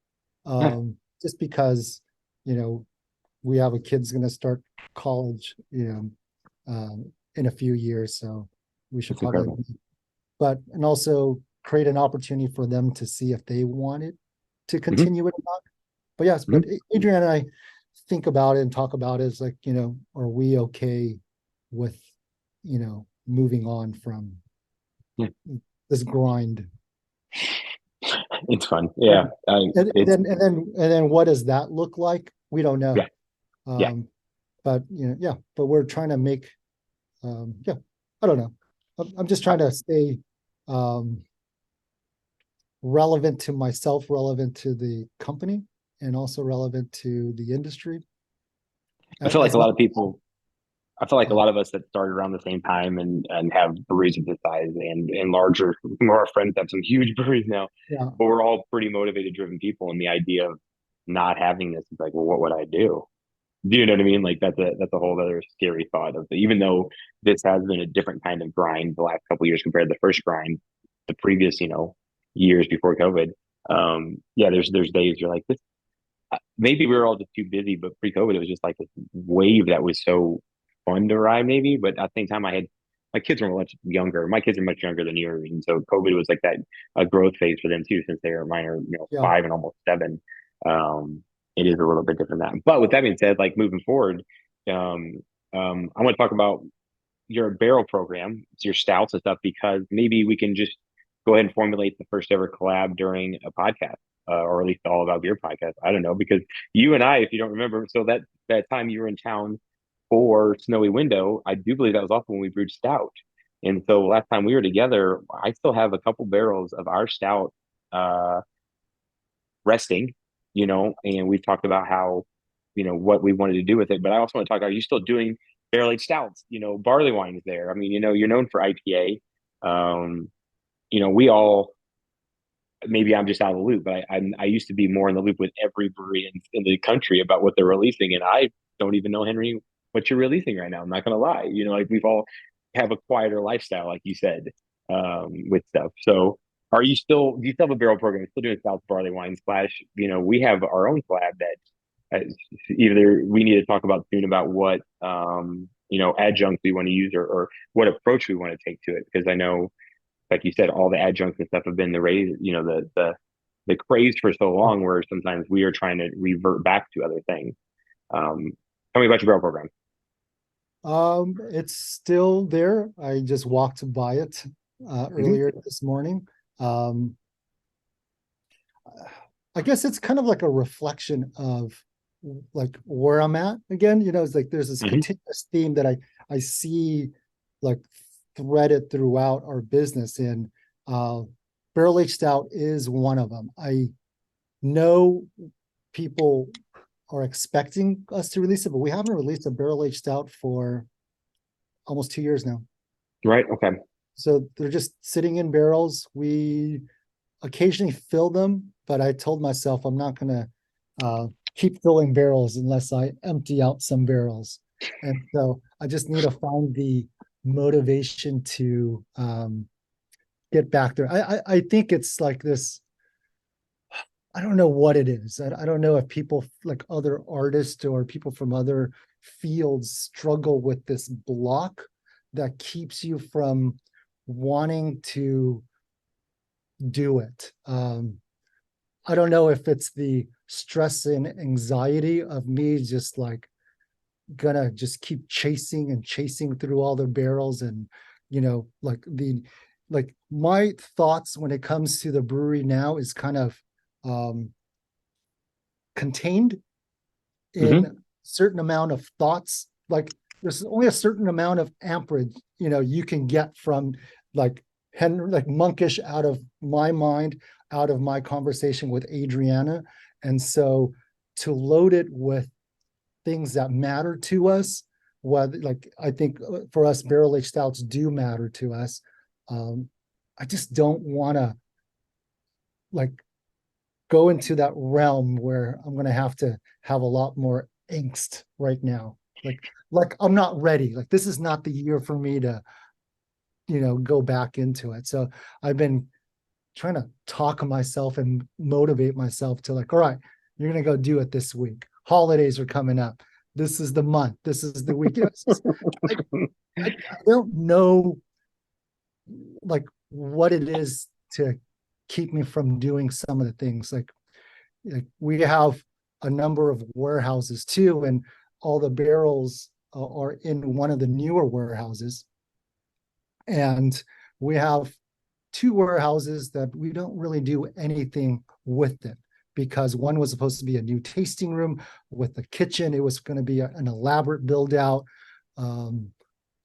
Yeah, just because you know we have a kid's going to start college, in a few years. So we should that's probably, incredible. but and also create an opportunity for them to see if they wanted to Hmm. continue it or not. But yes, but Hmm. Adrian and I think about it and talk about it as like, are we okay with, moving on from Yeah, this grind? it's fun. Yeah, And it's then what does that look like? We don't yeah, know. yeah. Um, but yeah, but we're trying to make, yeah, I don't know. I'm just trying to stay um, relevant to myself, relevant to the company, and also relevant to the industry. I feel like As a much, lot of people. I feel like a uh, lot of us that started around the same time and have breweries of this size and larger. Some of our friends have some huge breweries now, yeah, but we're all pretty motivated, driven people. And the idea of not having this is like, well, what would I do? Do you know what I mean? Like that's a whole other scary thought of even though this has been a different kind of grind the last couple of years compared to the first grind, the previous, years before COVID. Yeah, there's days you're like this. Maybe we were all just too busy, but pre-COVID it was just like this wave that was so fun to ride. Maybe, but at the same time, I had my kids were much younger. My kids are much younger than yours, and so COVID was like that a growth phase for them too, since they are mine are yeah, 5 and almost 7. Um, it is a little bit different than that. But with that being said, like moving forward, um, I want to talk about your barrel program, it's your stouts and stuff, because maybe we can just go ahead and formulate the first ever collab during a podcast, or at least all about beer podcast. I don't know, because you and I, if you don't remember, so that time you were in town for Snowy Window, I do believe that was also when we brewed stout. And so last time we were together, I still have a couple barrels of our stout uh, resting, and we've talked about how, what we wanted to do with it. But I also want to talk about, are you still doing barrel aged stouts, barley wines there? I mean, you're known for IPA. We all, maybe I'm just out of the loop, but I used to be more in the loop with every brewery in the country about what they're releasing. And I don't even know, Henry, what you're releasing right now. I'm not going to lie. Like we've all have a quieter lifestyle, like you said, with stuff. So do you still have a barrel program? You're still doing South Barley Wine Splash? We have our own collab that either we need to talk about soon about what, adjuncts we want to use or what approach we want to take to it. Because I know like you said, all the adjuncts and stuff have been the raise, the craze for so long, where sometimes we are trying to revert back to other things. Tell me about your barrel program. It's still there. I just walked by it earlier this morning. I guess it's kind of like a reflection of like where I'm at again. It's like there's this continuous theme that I see like threaded throughout our business, and barrel aged stout is one of them. I know people are expecting us to release it, but we haven't released a barrel aged stout for almost 2 years now. Right. Okay. So they're just sitting in barrels. We occasionally fill them, but I told myself I'm not going to keep filling barrels unless I empty out some barrels. And so I just need to find the motivation to get back there. I think it's like this. I don't know what it is. I don't know if people like other artists or people from other fields struggle with this block that keeps you from wanting to do it. I don't know if it's the stress and anxiety of me just like gonna just keep chasing and chasing through all the barrels, and like my thoughts when it comes to the brewery now is kind of contained in a certain amount of thoughts. Like there's only a certain amount of amperage you can get from like Monkish out of my mind, out of my conversation with Adriana. And so to load it with things that matter to us, like I think for us barrel aged stouts do matter to us. I just don't want to like go into that realm where I'm going to have a lot more angst right now. Like I'm not ready. Like this is not the year for me to go back into it. So I've been trying to talk myself and motivate myself to like, all right, you're going to go do it this week. Holidays are coming up. This is the month. This is the week. I don't know like what it is to keep me from doing some of the things. Like we have a number of warehouses too, and all the barrels are in one of the newer warehouses. And we have 2 warehouses that we don't really do anything with it, because one was supposed to be a new tasting room with a kitchen. It was going to be an elaborate build out.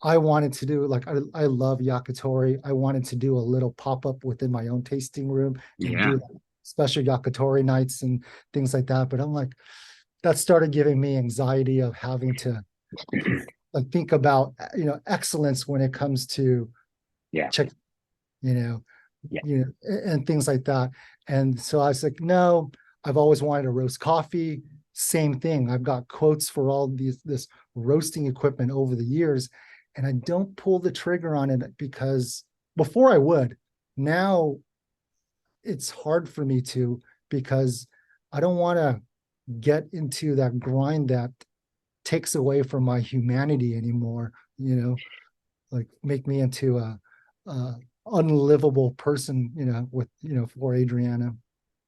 I wanted to do like, I love yakitori. I wanted to do a little pop-up within my own tasting room and do special yakitori nights and things like that. But I'm like, that started giving me anxiety of having to like think about, excellence when it comes to check, and things like that. And so I was like, no, I've always wanted to roast coffee. Same thing. I've got quotes for all this roasting equipment over the years, and I don't pull the trigger on it because before I would. Now it's hard for me to, because I don't want to get into that grind that takes away from my humanity anymore, like make me into a unlivable person, for Adriana.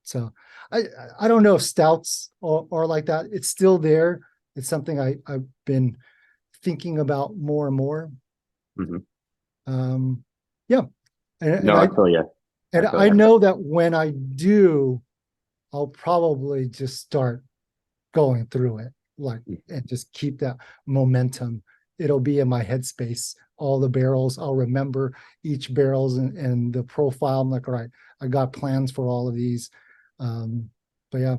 So I don't know if stouts are like that. It's still there. It's something I've been thinking about more and more. Yeah. And I feel you. And I know that when I do, I'll probably just start going through it, like, and just keep that momentum. It'll be in my headspace. All the barrels, I'll remember each barrels and the profile. I'm like, all right, I got plans for all of these. But yeah,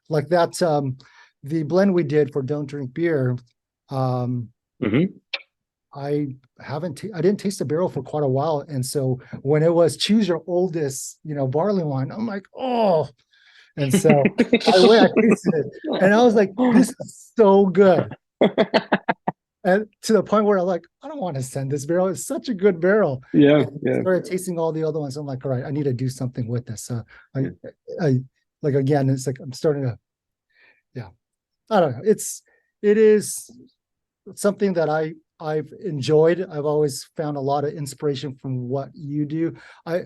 like that, the blend we did for Don't Drink Beer, I didn't taste the barrel for quite a while. And so when it was choose your oldest, barley wine, I'm like, oh. And so I tasted it and I was like, this is so good. And to the point where I'm like, I don't want to send this barrel. It's such a good barrel. Yeah. I started tasting all the other ones. I'm like, all right, I need to do something with this. So I like, again, it's like, I'm starting to, I don't know. It is something that I I've enjoyed. I've always found a lot of inspiration from what you do. I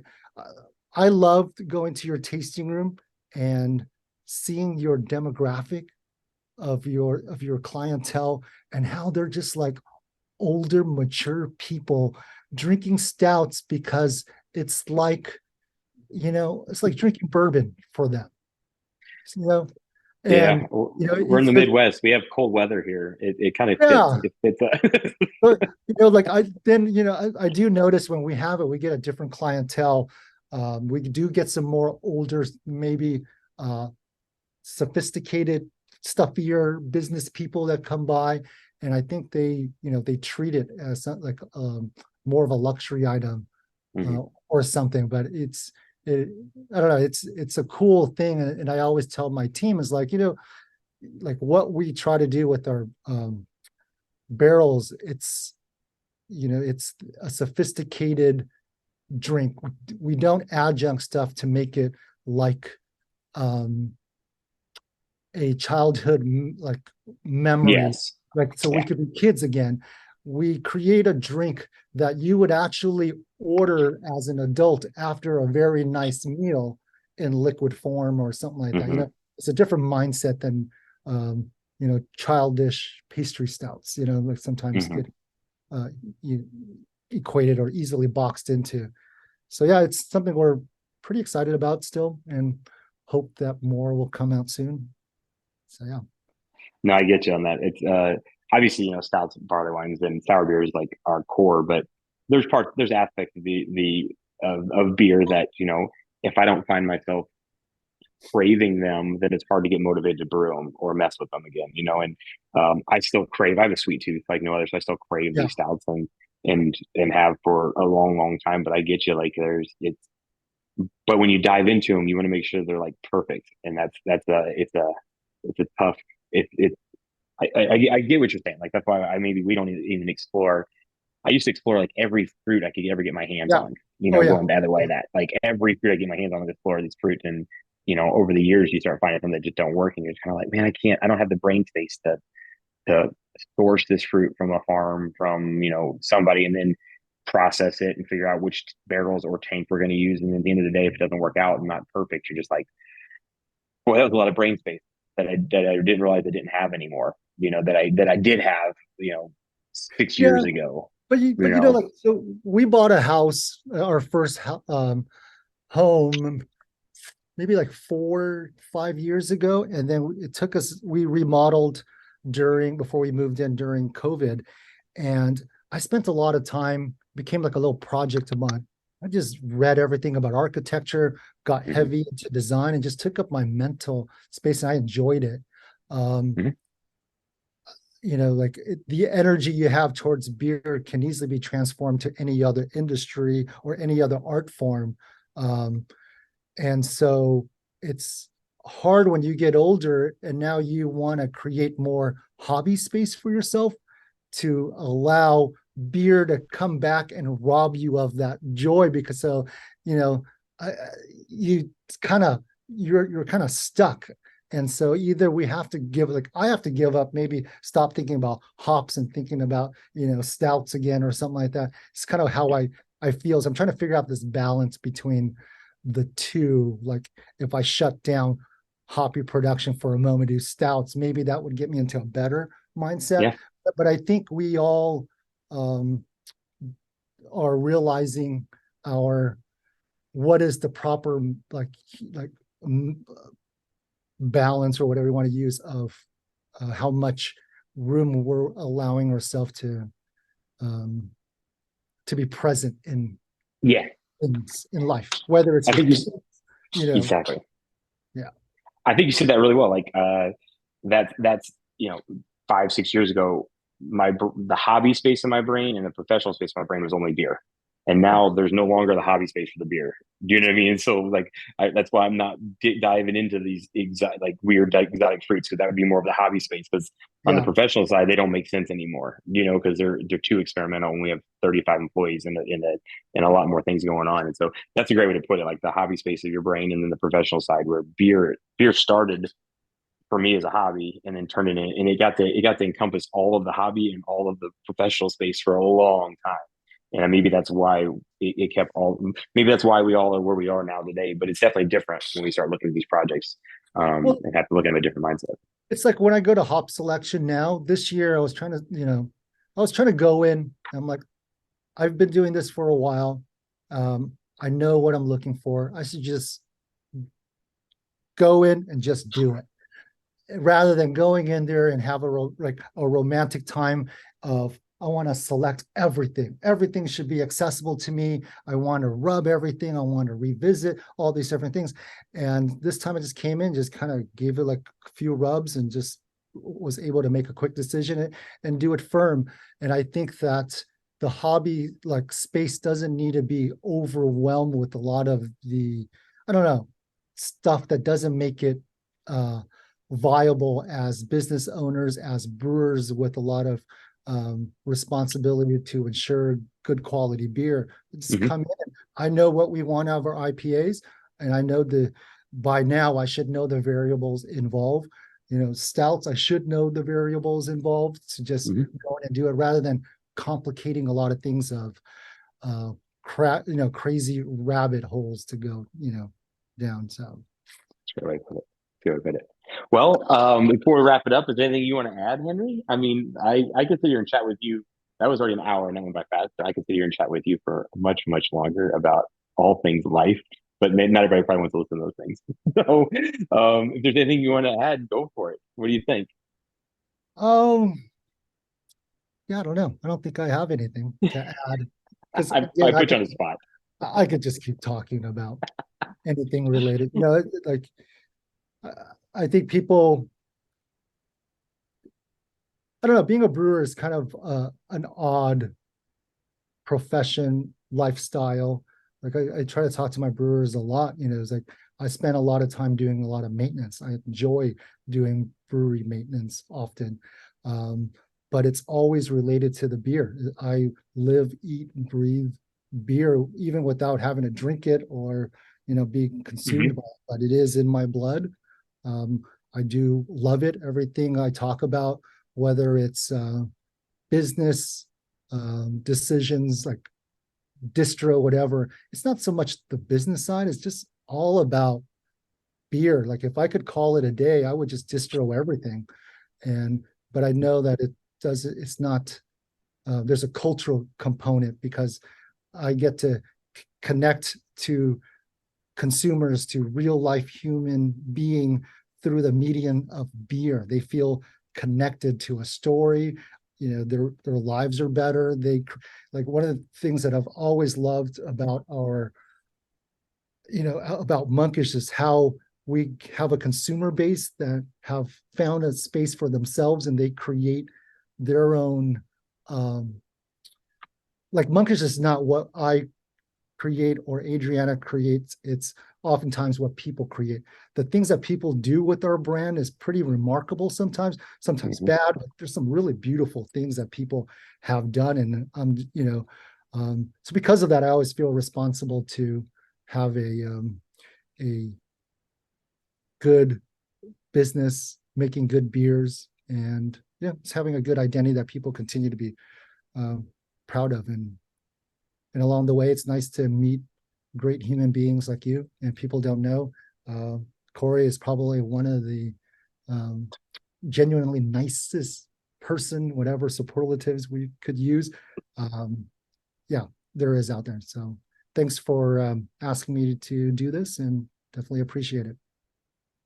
I loved going to your tasting room and seeing your demographic of your clientele and how they're just like older, mature people drinking stouts because it's like, it's like drinking bourbon for them, you know, Yeah, and we're in it's the just, Midwest. We have cold weather here. It kind of fits. yeah. It fits. But like I do notice when we have it, we get a different clientele. We do get some more older, maybe sophisticated, stuffier business people that come by, and I think they treat it as like more of a luxury item Mhm. or something. But it, I don't know. It's a cool thing, and I always tell my team is like like what we try to do with our barrels. It's a sophisticated drink. We don't adjunct stuff to make it like um a childhood like memory, Yes. like so we Yeah. could be kids again. We create a drink that you would actually order as an adult after a very nice meal in liquid form or something like that. Hmm. It's a different mindset than childish pastry stouts, like sometimes Hmm. get uh, you, equated or easily boxed into. So yeah, it's something we're pretty excited about still, and hope that more will come out soon. So yeah. No, I get you on that. It's obviously, stouts and barley wines and sour beers like our core, but there's aspects of of beer that, if I don't find myself craving them, then it's hard to get motivated to brew them or mess with them again, and I still crave. I have a sweet tooth like no other, so I still crave Yeah. these stouts and have for a long, long time. But I get you, like but when you dive into them, you want to make sure they're like perfect, and it's a tough. It I get what you're saying. Like that's why maybe we don't even explore. I used to explore like every fruit I could ever get my hands Yeah. on. Oh yeah. Going the other way, that like every fruit I get my hands on, I explore these fruit, and over the years you start finding them that just don't work, and you're kind of like, man, I can't. I don't have the brain space to source this fruit from a farm, from somebody, and then process it and figure out which barrels or tank we're going to use. And at the end of the day, if it doesn't work out and not perfect, you're just like, boy, that was a lot of brain space that I didn't realize I didn't have anymore. That I did have, 6 years Yeah. ago. But like, so we bought a house, our first home, maybe like 4, 5 years ago, and then it took us. We remodeled before we moved in during COVID, and I spent a lot of time. Became like a little project of mine. I just read everything about architecture, got Mm-hmm. heavy into design, and just took up my mental space, and I enjoyed it. Um, Mm-hmm. like the energy you have towards beer can easily be transformed to any other industry or any other art form. Um, and so it's hard when you get older and now you want to create more hobby space for yourself to allow beer to come back and rob you of that joy, because so you know you kind of you're kind of stuck. And so either we have to give, like I have to give up, maybe stop thinking about hops and thinking about stouts again or something like that. It's kind of how I feel. So I'm trying to figure out this balance between the two. Like if I shut down hoppy production for a moment, do stouts, maybe that would get me into a better mindset. Yeah. But I think we all um, are realizing our what is the proper like balance or whatever you want to use of how much room we're allowing ourselves um, to be present Yeah. in life, whether it's I with think you kids, exactly. yeah. I think you said that really well. Like that's 5, 6 years ago, the hobby space in my brain and the professional space in my brain was only beer, and now there's no longer the hobby space for the beer. Do you know what I mean? And so like that's why I'm not diving into these like weird exotic fruits, because that would be more of the hobby space. Because on the Yeah. professional side, they don't make sense anymore. Because they're too experimental, and we have 35 employees and a lot more things going on. And so that's a great way to put it. Like the hobby space of your brain, and then the professional side where beer started for me as a hobby, and then turning it, and it got to encompass all of the hobby and all of the professional space for a long time. And maybe that's why it kept all. Maybe that's why we all are where we are now today. But it's definitely different when we start looking at these projects, Well, and have to look at them a different mindset. it's like when I go to hop selection now, this year I was trying to, I was trying to go in. I'm like, I've been doing this for a while. I know what I'm looking for. I should just go in and just do it rather than going in there and have like a romantic time of I want to select everything. Everything should be accessible to me. I want to rub everything. I want to revisit all these different things. And this time I just came in, just kind of gave it like a few rubs and just was able to make a quick decision and do it firm. And I think that the hobby like space doesn't need to be overwhelmed with a lot of the, I don't know, stuff that doesn't make it viable as business owners, as brewers with a lot of responsibility to ensure good quality beer. Just Mhm. come in. I know what we want out of our IPAs, and I know by now I should know the variables involved. Stouts, I should know the variables involved to just Mhm. go in and do it rather than complicating a lot of things of crazy rabbit holes to go, down. So That's a good way to put it. Good way to put it. Well, before we wrap it up, is there anything you want to add, Henry? I mean, I could sit here and chat with you. That was already an hour and that went by fast. But I could sit here and chat with you for much, much longer about all things life. But not everybody probably wants to listen to those things. So, if there's anything you want to add, go for it. What do you think? oh yeah, I don't know. I don't think I have anything to add because I again, put you on the spot. I could just keep talking about anything related. Like I think people, I don't know, being a brewer is kind of an odd profession, lifestyle. Like I try to talk to my brewers a lot. It's like I spend a lot of time doing a lot of maintenance. I enjoy doing brewery maintenance often. Um, but it's always related to the beer. I live, eat, breathe beer, even without having to drink it or, be consumed Mhm. by it, but it is in my blood. Um, I do love it. Everything I talk about, whether it's business decisions like distro, whatever, it's not so much the business side, it's just all about beer. Like if I could call it a day, I would just distro everything. But I know that it's not, there's a cultural component because I get to connect to consumers, to real life human being through the medium of beer. They feel connected to a story. Their lives are better. They like one of the things that I've always loved about about Monkish is how we have a consumer base that have found a space for themselves and they create their own like Monkish is not what I create or Adriana creates. It's oftentimes what people create. The things that people do with our brand is pretty remarkable sometimes Mhm. bad, but there's some really beautiful things that people have done. And so because of that, I always feel responsible to have a good business, making good beers, and yeah, it's having a good identity that people continue to be um, proud of. And along the way, it's nice to meet great human beings like you. And people don't know, uh, Cory is probably one of the um, genuinely nicest person, whatever superlatives we could use. Um, yeah, there is out there. So thanks for asking me to do this, and definitely appreciate it.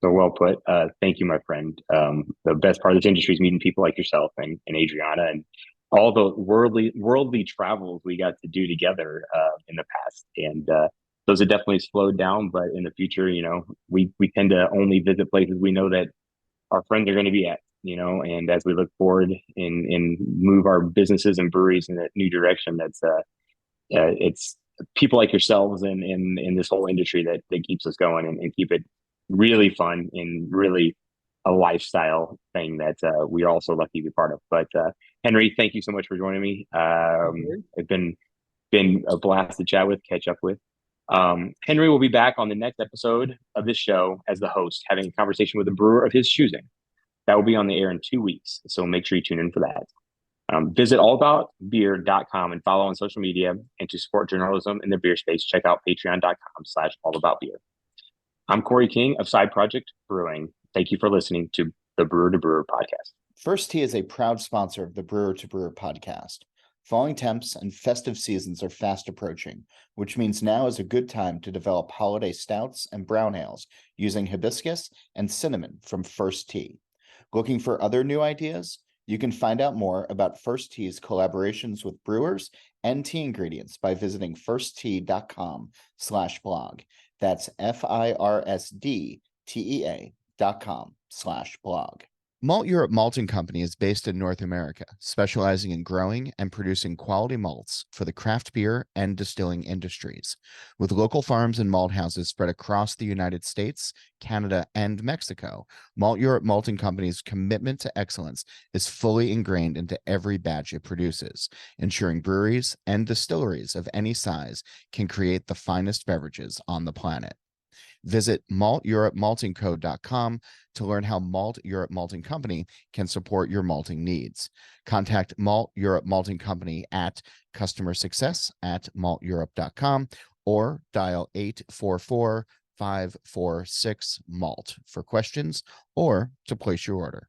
So well put. Thank you, my friend. The best part of this industry is meeting people like yourself and Adriana and all the worldly travels we got to do together in the past. And those have definitely slowed down. But in the future, we tend to only visit places we know that our friends are going to be at. And as we look forward and move our businesses and breweries in a new direction, it's people like yourselves and in this whole industry that keeps us going and keep it really fun and really a lifestyle thing that we are also lucky to be part of. But Henry, thank you so much for joining me. It's been a blast to chat with, catch up with. Henry will be back on the next episode of this show as the host, having a conversation with a brewer of his choosing. That will be on the air in 2 weeks. So make sure you tune in for that. Visit allaboutbeer.com and follow on social media. And to support journalism in the beer space, check out patreon.com/allaboutbeer. I'm Cory King of Side Project Brewing. Thank you for listening to the Brewer to Brewer podcast. First Tea is a proud sponsor of the Brewer to Brewer podcast. Falling temps and festive seasons are fast approaching, which means now is a good time to develop holiday stouts and brown ales using hibiscus and cinnamon from First Tea. Looking for other new ideas? You can find out more about First Tea's collaborations with brewers and tea ingredients by visiting firsttea.com/blog. That's FIRSDTEA.com/blog. Malteurop Malting Company is based in North America, specializing in growing and producing quality malts for the craft beer and distilling industries. With local farms and malt houses spread across the United States, Canada, and Mexico, Malteurop Malting Company's commitment to excellence is fully ingrained into every batch it produces, ensuring breweries and distilleries of any size can create the finest beverages on the planet. Visit malteuropemaltingco.com to learn how Malteurop Malting Company can support your malting needs. Contact Malteurop Malting Company at customersuccess@malteurope.com or dial 844-546-MALT for questions or to place your order.